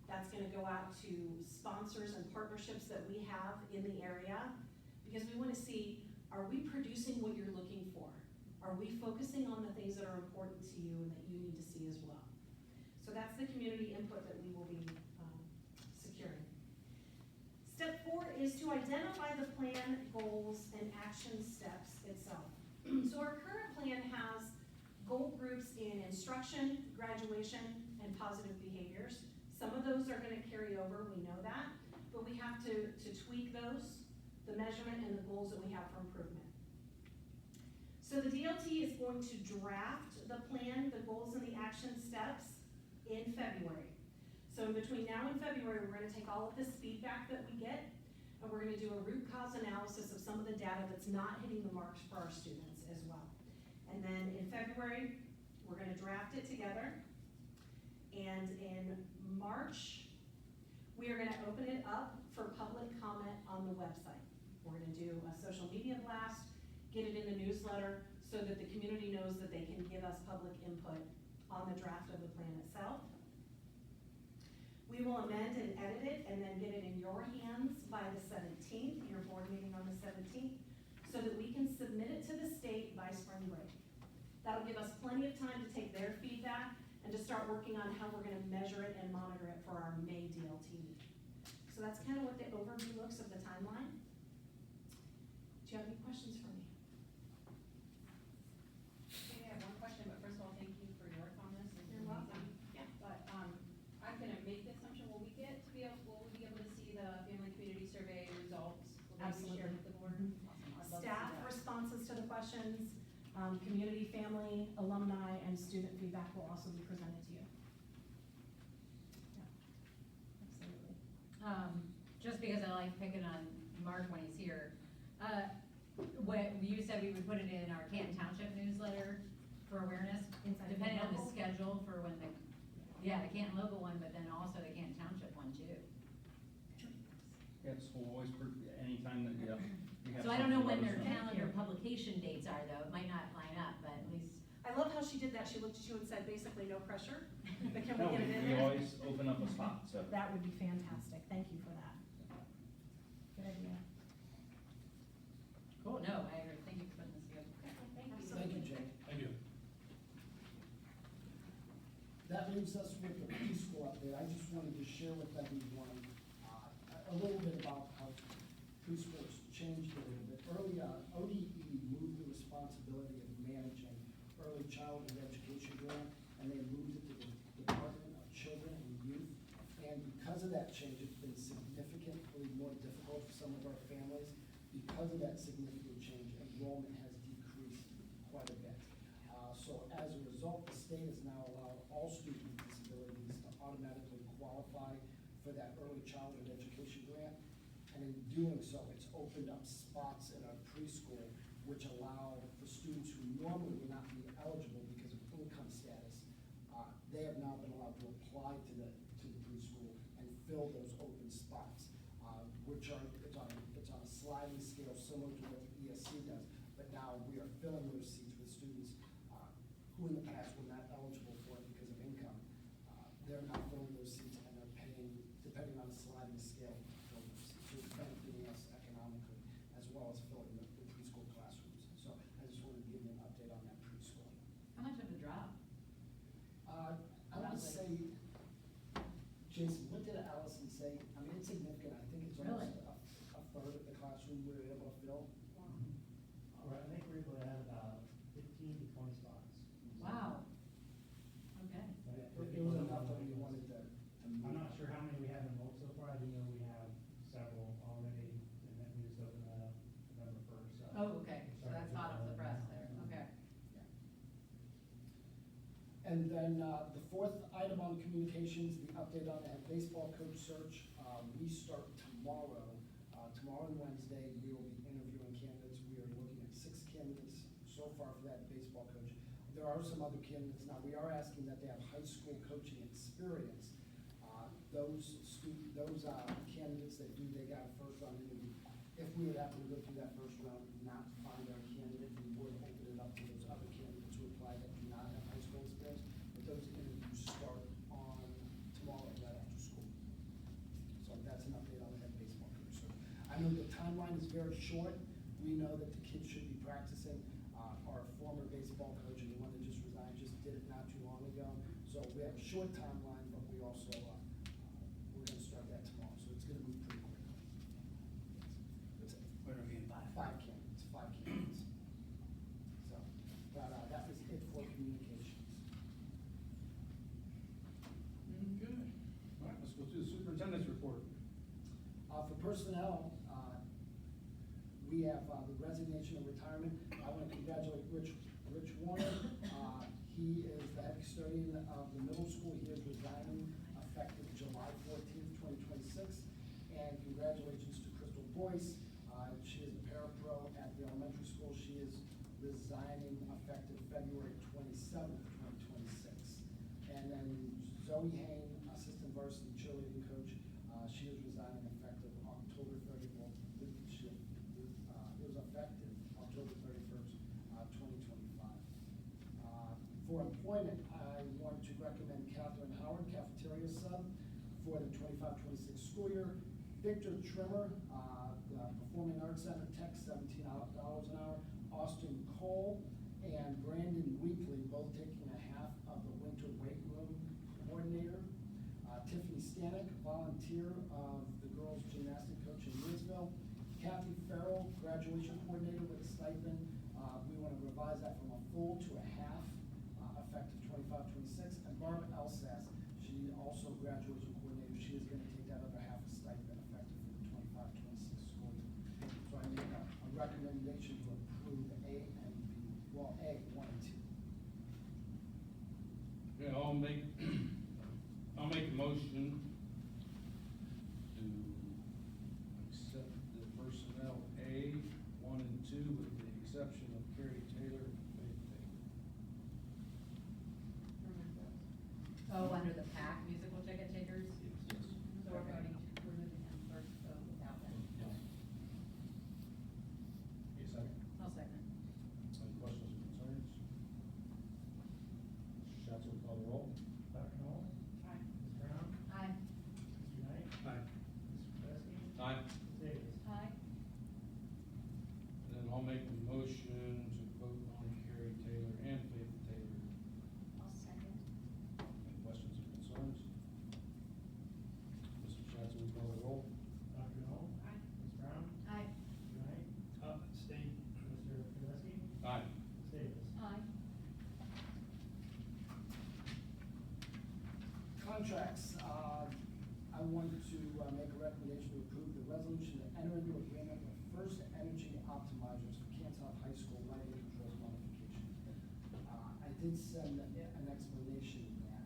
S11: That's gonna go out to sponsors and partnerships that we have in the area, because we wanna see, are we producing what you're looking for? Are we focusing on the things that are important to you and that you need to see as well? So that's the community input that we will be securing. Step 4 is to identify the plan, goals, and action steps itself. So our current plan has goal groups in instruction, graduation, and positive behaviors. Some of those are gonna carry over, we know that, but we have to tweak those, the measurement and the goals that we have for improvement. So the DLT is going to draft the plan, the goals, and the action steps in February. So in between now and February, we're gonna take all of this feedback that we get, and we're gonna do a root cause analysis of some of the data that's not hitting the marks for our students as well. And then in February, we're gonna draft it together. And in March, we are gonna open it up for public comment on the website. We're gonna do a social media blast, get it in the newsletter so that the community knows that they can give us public input on the draft of the plan itself. We will amend and edit it and then get it in your hands by the 17th, your board meeting on the 17th, so that we can submit it to the state by spring break. That'll give us plenty of time to take their feedback and to start working on how we're gonna measure it and monitor it for our May DLT meeting. So that's kind of what the overview looks of the timeline. Do you have any questions for me?
S7: Okay, I have one question, but first of all, thank you for your work on this. It's
S11: You're welcome.
S7: amazing.
S11: Yeah.
S7: But, I'm gonna make the assumption, will we be able to see the family community survey results? Will they be
S11: Absolutely.
S7: shared with the board?
S11: Mhm.
S7: Awesome. I'd love to see
S11: Staff
S7: that.
S11: responses to the questions, community, family, alumni, and student feedback will also be presented to you. Yeah, absolutely.
S6: Just because I like picking on Mark when he's here, what you said we would put it in our Canton Township newsletter for awareness,
S11: Inside of
S6: depending on the
S11: local?
S6: schedule for when the, yeah, the Canton local one, but then also the Canton Township one too.
S12: Yeah, the school always, anytime that, yeah. you have
S6: So I don't know
S12: something,
S6: when
S12: let
S6: their
S12: us know.
S6: calendar publication dates are though, it might not line up, but at least,
S11: I love how she did that. She looked at you and said, basically, no pressure, but can we
S12: No,
S11: get it in
S12: we
S11: there?
S12: always open up a spot, so.
S11: That would be fantastic. Thank you for that. Good idea.
S6: cool, no, I agree, thank you for putting this together.
S7: Thank you.
S5: Thank you, Jane.
S3: Thank you.
S5: That leaves us with the preschool update. I just wanted to share with everyone a little bit about how preschool's changed a little bit. Early, ODE moved the responsibility of managing early childhood education grant, and they moved it to the Department of Children and Youth. And because of that change, it's been significantly more difficult for some of our families. Because of that significant change, enrollment has decreased quite a bit. So as a result, the state has now allowed all students with disabilities to automatically qualify for that early childhood education grant. And in doing so, it's opened up spots in our preschool which allow for students who normally would not be eligible because of income status. They have now been allowed to apply to the preschool and fill those open spots, which are, it's on a sliding scale similar to what the ESC does. But now we are filling those seats with students who in the past were not eligible for it because of income. They're now filling those seats and they're paying, depending on the sliding scale, to fill those seats. So it's benefiting us economically as well as filling the preschool classrooms. So I just wanted to give you an update on that preschool.
S6: How much of a drop?
S5: I would say, Jason, what did Allison say? I mean, it's significant. I think it's almost
S6: Really?
S5: a third of the classroom we were able to fill.
S4: Right, I think we're able to have about 15 to 20 spots.
S6: Wow. Okay.
S4: Right, for
S5: It
S4: people
S5: was
S4: that
S5: enough that
S4: want
S5: we
S4: to-
S5: wanted to move.
S4: I'm not sure how many we have enrolled so far. I do know we have several already, and that we just opened that up November 1st. So
S6: Oh, okay,
S4: we're
S6: so that's
S4: starting to
S6: hot off the
S4: get
S6: press
S4: that
S6: there,
S4: now.
S6: okay.
S5: And then the fourth item on communications, the update on the baseball coach search. We start tomorrow. Tomorrow and Wednesday, we will be interviewing candidates. We are looking at 6 candidates so far for that baseball coach. There are some other candidates now. We are asking that they have high school coaching experience. Those candidates that do, they got a first round interview. If we would happen to go through that first round and not find our candidate, we would open it up to those other candidates who apply that do not have high school experience. But those interviews start on tomorrow, right after school. I know the timeline is very short. We know that the kids should be practicing. Our former baseball coach and the one that just resigned just did it not too long ago. So we have a short timeline, but we also, we're gonna start that tomorrow, so it's gonna move pretty quickly. It's
S12: Where are we in
S5: five candidates. So, but, that was it for communications.
S3: Okay. All right, let's go through the superintendent's report.
S5: For personnel, we have the resignation and retirement. I want to congratulate Rich Warner. He is the head custodian of the middle school. He is resigning effective July 14th, 2026. And congratulations to Crystal Boyce. She is a parapro at the elementary school. She is resigning effective February 27th, 2026. And then Zoe Hain, assistant varsity cheerleading coach. She is resigning effective October 30th. Well, it was effective October 31st, 2025. For employment, I want to recommend Catherine Howard, cafeteria sub, for the 25-26 school year. Victor Trimmer, the Performing Arts Center tech, $17 an hour. Austin Cole and Brandon Weekly, both taking a half of the winter weight room coordinator. Tiffany Stanek, volunteer of the girls gymnastic coach in Louisville. Kathy Farrell, graduation coordinator with a stipend. We want to revise that from a full to a half, effective 25-26. And Barb Elsas, she also graduation coordinator. She is going to take that other half a stipend effective for the 25-26 school year. So I make a recommendation to approve A and B, well, A, 1 and 2.
S3: Okay, I'll make a motion to accept the personnel A, 1 and 2, with the exception of Carrie Taylor and Faith Taylor.
S6: Oh, under the PAC musical ticket takers?
S3: Yes.
S6: So we're voting to remove them first, so without them.
S3: Yes. Okay, second.
S6: I'll second.
S3: Any questions or concerns? Mr. Schatz will call the roll.
S4: Dr. Knoll?
S7: Aye.
S4: Ms. Brown?
S6: Aye.
S4: Mr. Knight?
S3: Aye.
S4: Mr. Presky?
S3: Aye.
S4: Ms. Davis?
S6: Aye.
S3: And then I'll make a motion to vote on Carrie Taylor and Faith Taylor.
S6: I'll second.
S3: Any questions or concerns? Mr. Schatz will call the roll.
S4: Dr. Knoll?
S7: Aye.
S4: Ms. Brown?
S6: Aye.
S4: Mr. Knight?
S12: Abstain.
S4: Mr. Presky?
S3: Aye.
S4: Ms. Davis?
S6: Aye.
S5: Contracts, I want to make a recommendation to approve the resolution to enter into agreement with First Energy Optimizers for Canton High School lighting controls modification. I did send an explanation of that.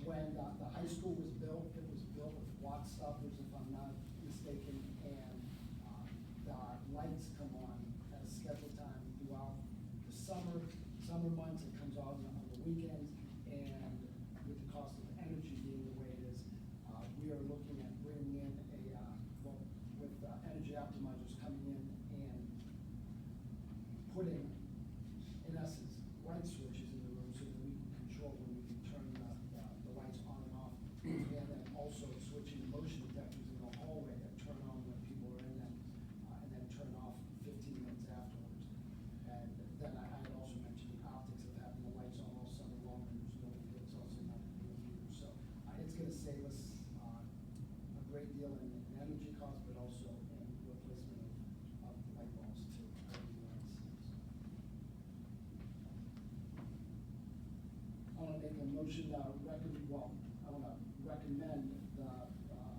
S5: When the high school was built, it was built with watt stoppers, if I'm not mistaken, and the lights come on at a scheduled time throughout the summer months. It comes on the weekends, and with the cost of energy being the way it is, we are looking at bringing in with energy optimizers coming in and putting, in essence, light switches in the room so that we can control when we can turn the lights on and off. And then also switching motion detectors in the hallway that turn on when people are in them, and then turn off 15 minutes afterwards. And then I had also mentioned the optics of having the lights on all summer long, and there's no, it's also not a deal either. So it's gonna save us a great deal in energy costs, but also in replacement of light bulbs too. I wanna make a motion, I wanna recommend the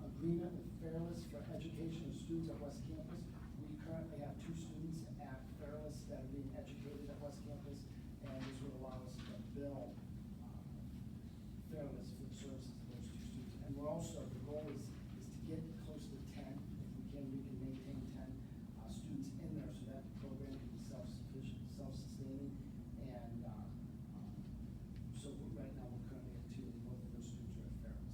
S5: agreement with Fairless for education of students at West Campus. We currently have 2 students at Fairless that are being educated at West Campus, and this would allow us to bill Fairless for the services of those 2 students. And we're also, the goal is to get close to 10. If we can maintain 10 students in there so that the program can be self-sufficient, self-sustaining. And so right now, we're currently at 2, and both of those students are at Fairless.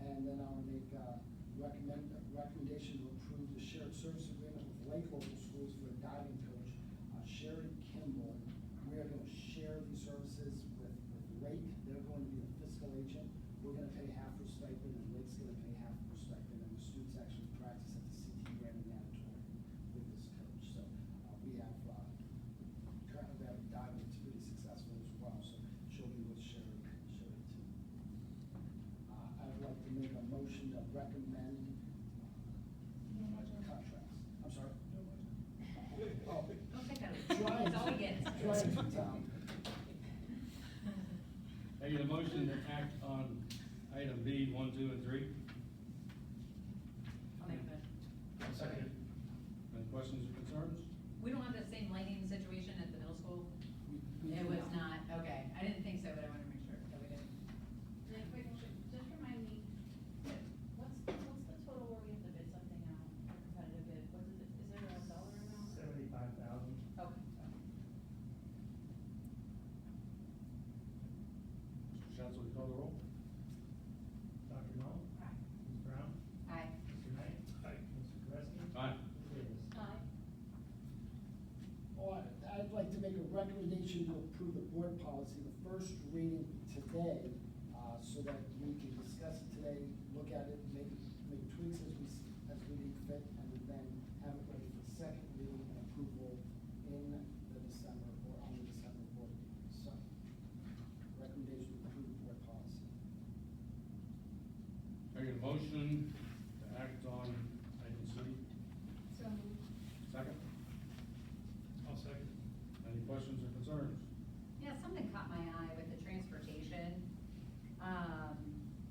S5: And then I will make a recommendation to approve the shared service agreement with Lake Local Schools for a diving coach, Sherry Kimball. We are gonna share these services with Lake. They're going to be the fiscal agent. We're gonna pay half her stipend, and Lake's gonna pay half her stipend, and the students actually recommend contracts. I'm sorry? Oh,
S6: Don't pick on it.
S5: Trying.
S6: That's all we get.
S5: Trying to, Tom.
S3: I need a motion to act on item B, 1, 2, and 3.
S6: I'll make a motion.
S3: Second. Any questions or concerns?
S6: We don't have the same lighting situation at the middle school?
S5: We
S6: It
S5: do
S6: was not, okay. I didn't think so, but I wanted to make sure that we did.
S7: And then quick, just remind me, what's the total where we have to bid something out, a competitive bid? What is it, is there a dollar amount?
S4: 75,000.
S7: Okay.
S3: Mr. Schatz, will you call the roll?
S4: Dr. Null?
S7: Aye.
S4: Ms. Brown?
S6: Aye.
S4: Mr. Knight?
S3: Aye.
S4: Mr. Koreski?
S3: Aye.
S4: Ms. Davis?
S7: Aye.
S5: All right, I'd like to make a recommendation to approve the board policy, the first reading today, so that we can discuss it today, look at it, make tweaks as we need fit, and then have it ready for second reading and approval in the December, or on the December board meeting. So, recommendation to approve board policy.
S3: I get a motion to act on item C.
S7: So moved.
S3: Second? I'll second. Any questions or concerns?
S6: Yeah, something caught my eye with the transportation,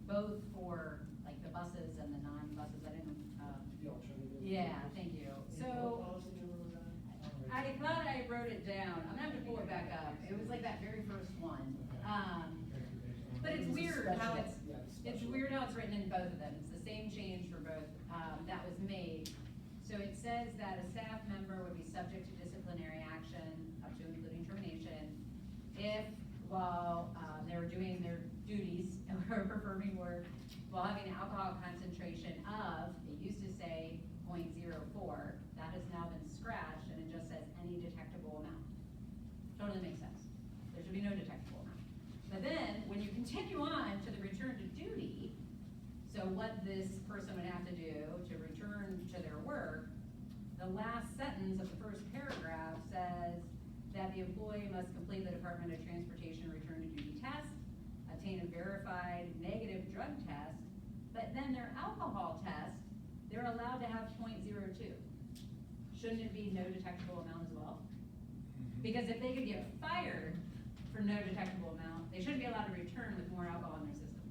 S6: both for like the buses and the non-buses, I didn't,
S5: The alternative.
S6: yeah, thank you.
S4: What
S6: So,
S4: policy number was that?
S6: I thought I wrote it down, I'm gonna have to pull it back up, it was like that very first one.
S4: Transportation.
S6: But it's
S5: It's a
S6: weird how
S5: special-
S6: it's,
S5: yeah, it's
S6: it's
S5: special.
S6: weird how it's written in both of them, it's the same change for both, that was made. So it says that a staff member would be subject to disciplinary action, up to including termination, if while, they were doing their duties or performing work, while having an alcohol concentration of, it used to say 0.04, that has now been scratched, and it just says any detectable amount. Totally makes sense. There should be no detectable amount. But then, when you continue on to the return to duty, so what this person would have to do to return to their work, the last sentence of the first paragraph says that the employee must complete the Department of Transportation return to duty test, obtain a verified negative drug test, but then their alcohol test, they're allowed to have 0.02. Shouldn't it be no detectable amount as well? Because if they could get fired for no detectable amount, they shouldn't be allowed to return with more alcohol in their system.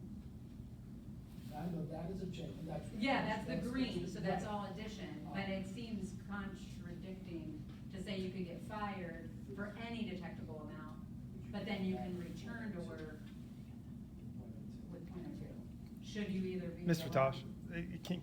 S5: I know that is a change, that's.
S6: Yeah, that's the green, so that's
S5: right.
S6: all addition, but it seems contradicting to say you could get fired for any detectable amount, but then you can return to work with 0.02. Should you either be.
S13: Mr. Tosh,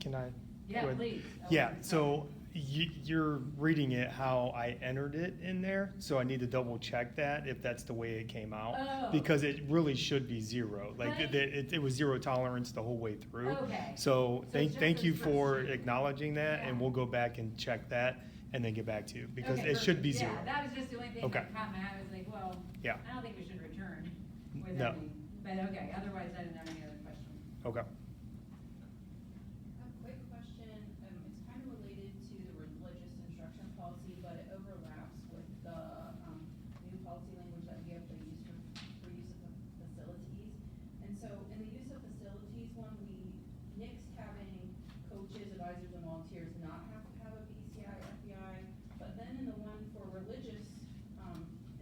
S13: can I?
S6: Yeah,
S13: go ahead?
S6: please.
S13: Yeah, so you're reading it how I entered it in there, so I need to double check that if that's the way it came out.
S6: Oh.
S13: Because it really should be zero, like
S6: Right.
S13: it was zero tolerance the whole way through.
S6: Okay.
S13: So
S6: So
S13: thank
S6: just
S13: you
S6: this
S13: for
S6: first sheet.
S13: acknowledging that, and
S6: Yeah.
S13: we'll go back and check that and then get back to you, because
S6: Okay,
S13: it should be
S6: perfect.
S13: zero.
S6: Yeah, that was just the only thing
S13: Okay.
S6: that caught my eye, I was like, well,
S13: Yeah.
S6: I don't think we should return with
S13: No.
S6: any, but okay, otherwise I didn't have any other questions.
S13: Okay.
S7: A quick question, it's kind of related to the religious instruction policy, but it overlaps with the, new policy language that we have for use of facilities. And so in the use of facilities one, we nixed having coaches, advisors, and volunteers not have to have a BCI, FBI, but then in the one for religious,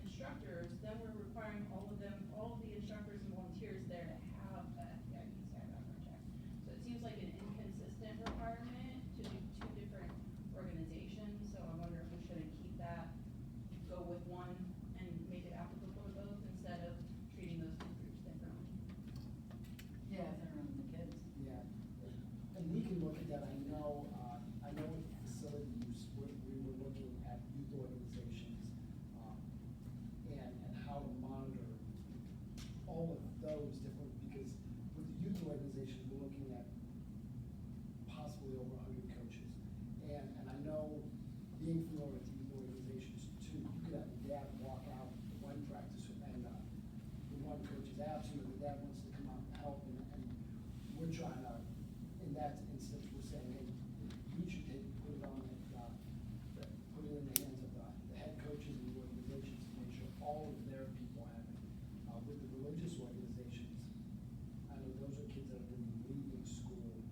S7: instructors, then we're requiring all of the instructors and volunteers there to have a FBI, BCI background check. So it seems like an inconsistent requirement to do two different organizations, so I wonder if we shouldn't keep that, go with one and make it applicable to both instead of treating those two groups differently.
S6: Yeah, if they're around the kids.
S5: Yeah, and we can look at that, I know with facility use, we were looking at youth organizations, and how to monitor all of those different, because with the youth organizations, we're looking at possibly over 100 coaches. And I know, being familiar with youth organizations too, you could have a dad walk out to one practice and, the one coach is absent, or the dad wants to come out and help, and we're trying to, in that instance, we're saying, hey, we should put it on, put it in the hands of the head coaches and the organizations to make sure all of their people have it. With the religious organizations, I know those are kids that are gonna be leaving school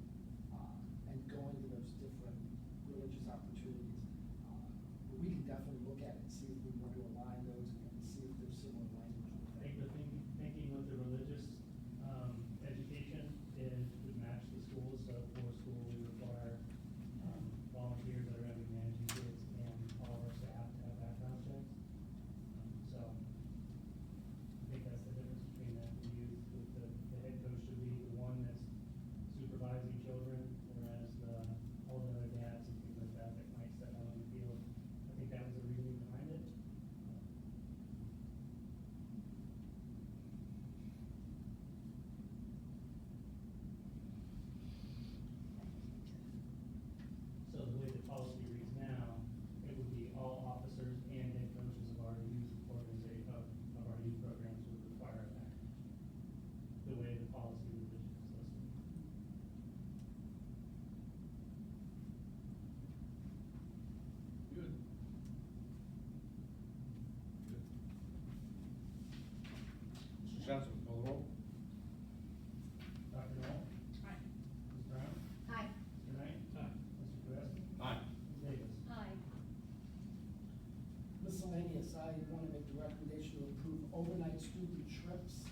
S5: I want to make the recommendation to approve overnight student trips,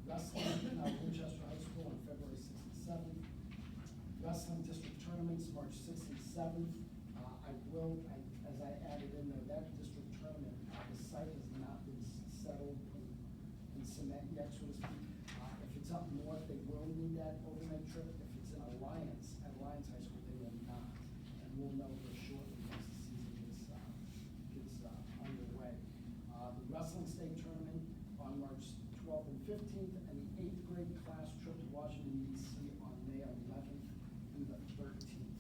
S5: wrestling in our Winchester High School on February 6th and 7th, wrestling district tournaments, March 6th and 7th. As I added in there, that district tournament, the site has not been settled in cement yet, so to speak. If it's up north, they will need that overnight trip. If it's in Alliance, at Alliance High School, they will not. And we'll know for shortly once the season gets underway. The wrestling state tournament on March 12th and 15th, and the 8th grade class trip to Washington DC on May 11th through the 13th.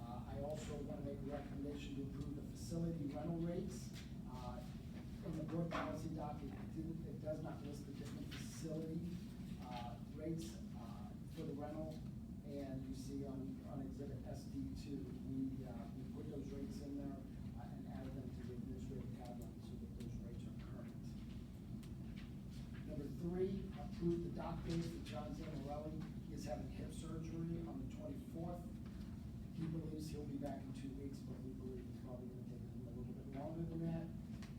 S5: I also want to make a recommendation to approve the facility rental rates. In the board policy doc, it does not list the different facility rates for the rental, and you see on exhibit SD2, we put those rates in there and added them to the administrative tablet so that those rates are current. Number 3, approve the doc days for John Zamorelli. He is having hip surgery on the 24th. He believes he'll be back in 2 weeks, but we believe it's probably going to take him a little bit longer than that.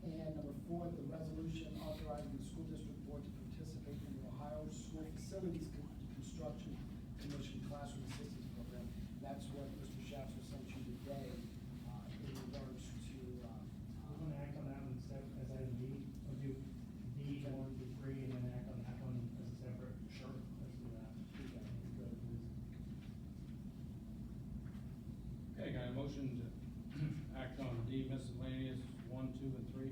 S5: And number 4, the resolution authorizing the school district board to participate in the Ohio School Facilities Construction Commission Classroom Assistance Program. That's what Mr. Schaffner sent you today in regards to.
S4: We're gonna act on that one as item D, or do D 1 through 3, and then act on that one as a separate.
S5: Sure.
S4: Let's do that.
S3: Okay, got a motion to act on D miscellaneous 1, 2, and 3.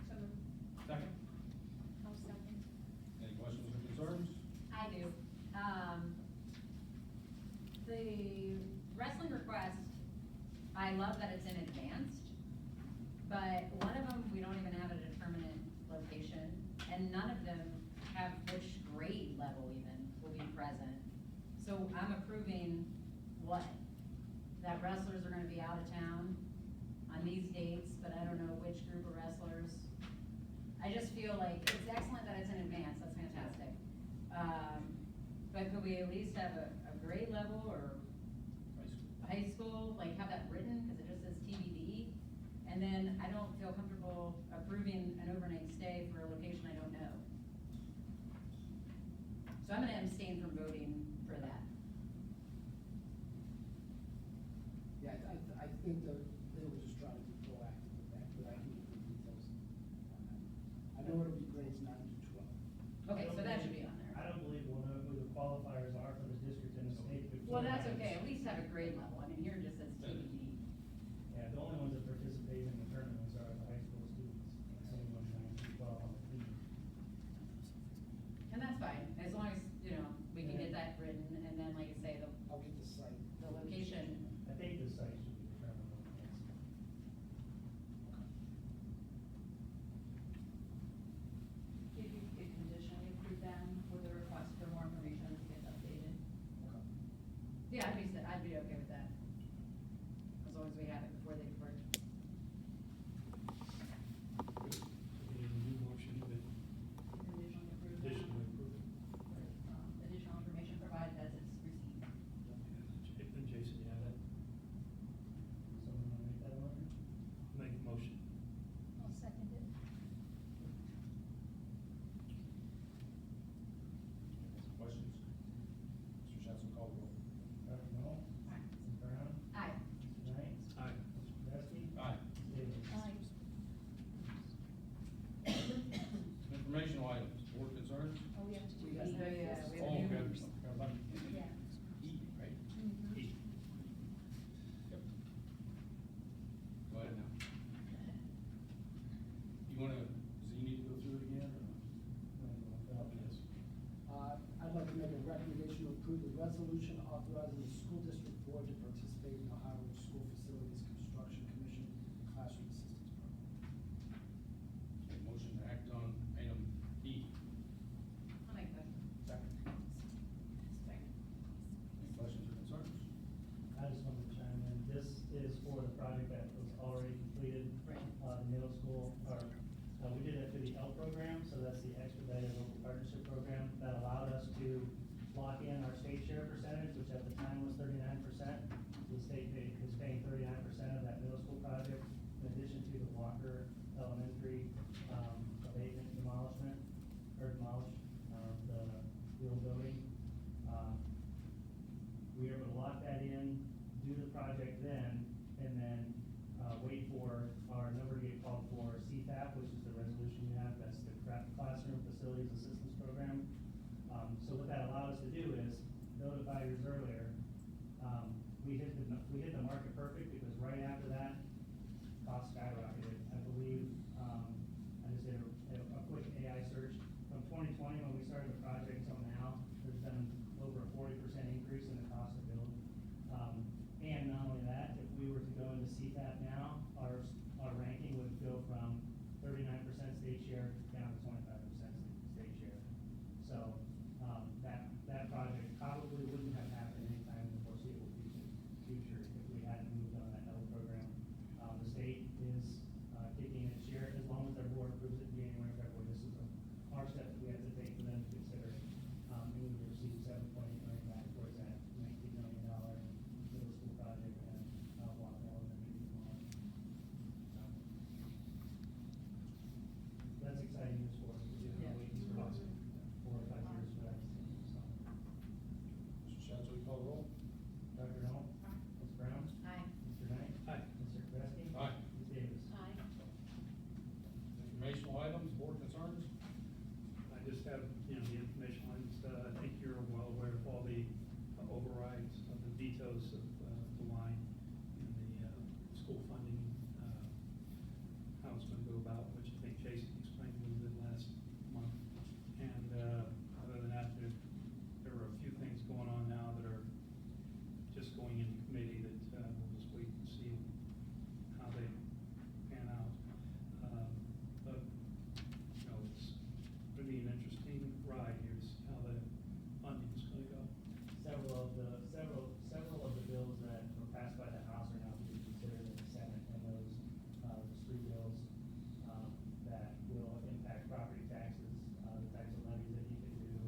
S7: So moved.
S3: Second,
S6: I'll second.
S3: any questions or concerns?
S6: I do. The wrestling request, I love that it's in advanced, but one of them, we don't even have a determinate location, and none of them have which grade level even will be present. So I'm approving what? That wrestlers are gonna be out of town on these dates, but I don't know which group of wrestlers. I just feel like it's excellent that it's in advance, that's fantastic. But could we at least have a grade level or high school, like have that written, cause it just says TBD? And then I don't feel comfortable approving an overnight stay for a location I don't know. So I'm gonna abstain from voting for that.
S5: Yeah, I think they were just trying to be proactive with that, but I can get the details on that. I know it'll be grades 9 to 12.
S6: Okay, so that should be on there.
S4: I don't believe we'll know who the qualifiers are for the district and the state before.
S6: Well, that's okay, at least have a grade level, I mean, here it just says TBD.
S4: Yeah, the only ones that participate in the tournaments are the high school students, anyone 9 through 12 on the team.
S6: And that's fine, as long as, you know, we can get that written, and then, like I say,
S5: I'll get the site.
S6: the location.
S4: I think the site should be determined on the next.
S7: If you could conditionally approve them with a request for more information as it gets updated.
S6: Yeah, I'd be okay with that. As long as we have it before they depart.
S7: Conditionally approve them. Additional information provided as it's received.
S12: Jason, you have that?
S4: Someone wanna make that motion?
S12: Make a motion.
S6: I'll second it.
S3: Questions? Mr. Schaffner, call the roll.
S4: Dr. Knoll?
S7: Aye.
S4: Ms. Brown?
S6: Aye.
S4: Mr. Knight?
S12: Aye.
S4: Mr. Tedeschi?
S3: Aye.
S4: Ms. Davis?
S3: Informational items, board concerns?
S6: Oh, we have to do.
S5: We have to do
S6: Yeah,
S5: this.
S6: we
S3: Oh,
S6: have to do.
S3: okay. Forgot about
S6: Yeah.
S3: E, right?
S12: E.
S3: Yep. Go ahead now. You wanna, does he need to go through it again, or? Yes.
S5: I'd like to make a recommendation to approve the resolution authorizing the school district board to participate in the Ohio School Facilities Construction Commission Classroom Assistance Program.
S3: Okay, motion to act on item E.
S6: I'll make that.
S3: Second. Any questions or concerns?
S4: I just wanted to chime in, this is for the project that was already completed.
S6: Right.
S4: The middle school, we did it through the L program, so that's the expedited local partnership program, that allowed us to lock in our state share percentage, which at the time was 39%. The state is paying 39% of that middle school project, in addition to the Walker Elementary, abatement demolish, the old building. We were able to lock that in, do the project then, and then, wait for our number to get called for CFAP, which is the resolution you have, that's the Classroom Facilities Assistance Program. So what that allowed us to do is notify years earlier. We hit the market perfect because right after that, cost skyrocketed. I believe, I just did a quick AI search. From 2020, when we started the project till now, there's been over a 40% increase in the cost of build. And not only that, if we were to go into CFAP now, our ranking would go from 39% state share down to 25% state share. So, that project probably wouldn't have happened anytime in the foreseeable future if we hadn't moved on that L program. The state is, kicking its share, as long as their board approves it in January, February. This is our step that we have to take for them to consider. And we would receive $7.8 million back towards that $19 million middle school project and, Walker Elementary demolish. That's exciting news for us. We've been waiting for 4 or 5 years for that. So,
S3: Mr. Schatz, will you call the roll?
S4: Dr. Knoll? Ms. Brown?
S6: Aye.
S4: Mr. Knight?
S12: Aye.
S4: Mr. Kvesky?
S3: Aye.
S4: Ms. Davis?
S6: Aye.
S3: Informational items, board concerns?
S14: I just have, the information items. I think you're well aware of all the overrides of the vetoes of the line in the school funding, how it's going to go about, which I think Jason explained a little bit last month. And other than that, there are a few things going on now that are just going into committee that we'll just wait and see how they pan out. But, it's going to be an interesting ride here to see how the funding is going to go.
S4: Several of the bills that were passed by the House are now being considered in the Senate, and those, there's 3 bills, that will impact property taxes, the types of levies that you can do,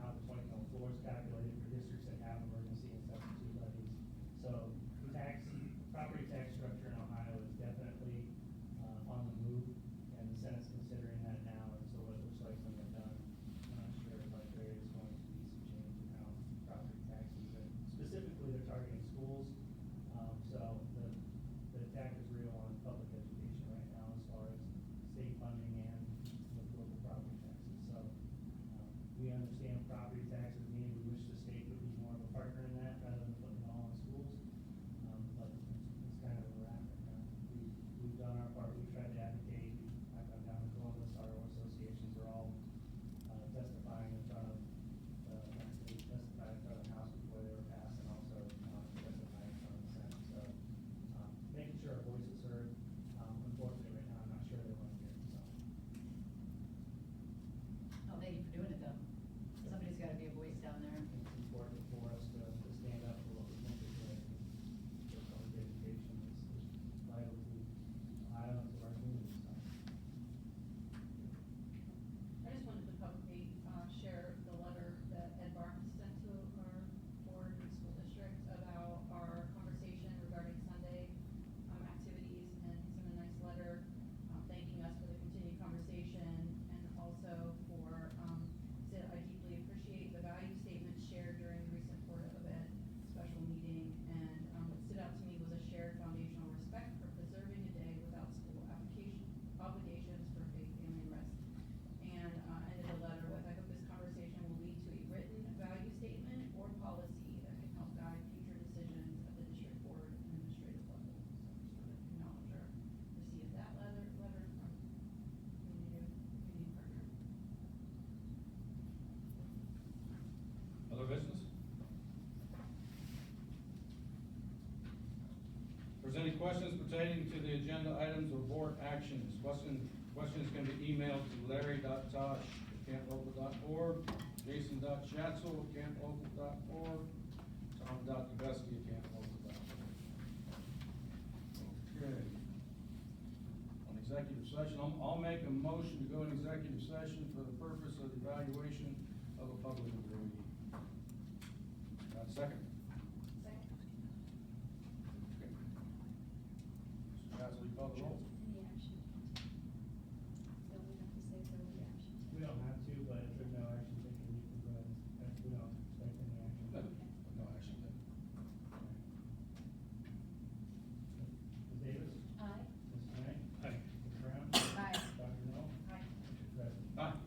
S4: how the 20-mil floor is calculated for districts that have emergency and substitute levies. So, property tax structure in Ohio is definitely, on the move, and the Senate's considering that now, and so what it looks like when they're done, I'm not sure, but there is going to be some change in how property taxes, and specifically they're targeting schools. So the attack is real on public education right now as far as state funding and with local property taxes. So, we understand property taxes mean we wish the state would be more of a partner in that rather than putting it all on schools. But it's kind of where we're at right now. We've done our part, we've tried to advocate. I've gone down to Columbus, our associations are all, testifying in front of, they testified in front of the House before they were passed, and also, testifying in front of the Senate. So, making sure our voice is heard. Unfortunately, right now, I'm not sure they want to hear it, so.
S6: Oh, thank you for doing it though. Somebody's gotta be a voice down there.
S4: It's important for us to stand up for what we think is right. For public education is vital to Ohio and to our community, so.
S7: I just wanted to publicly, share the letter that Ed Barnes sent to our board and school district about our conversation regarding Sunday, activities, and he sent a nice letter, thanking us for the continued conversation, and also for, said, I deeply appreciate the value statement shared during the recent Board of Ed special meeting, and, what stood out to me was a shared foundational respect for preserving a day without school obligations for faith, family, and rest. And, ended the letter with, I hope this conversation will lead to a written value statement or policy that can help guide future decisions at the district board and administrative level. So just want to acknowledge our receipt of that letter from community partner.
S3: Other business? If there's any questions pertaining to the agenda items or board actions, questions can be emailed to larry.tosh@cantlocal.org, jason.schatzel@cantlocal.org, tom.kvesky@cantlocal.org. Okay. On executive session, I'll make a motion to go in executive session for the purpose of evaluation of a public employee. Second.
S7: Second.
S3: Okay. Mr. Schatz, will you call the roll.
S1: Any action? Don't we have to say so with action?
S4: We don't have to, but if there's no action taken, you can go ahead, we don't expect any action.
S3: No, no action then.
S4: Ms. Davis?
S1: Aye.
S4: Ms. Knight?
S14: Aye.
S4: Ms. Brown?
S6: Aye.
S4: Dr. Knoll?
S7: Aye.
S4: Mr. President?
S3: Aye.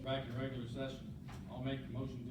S3: Back to regular session. I'll make the motion to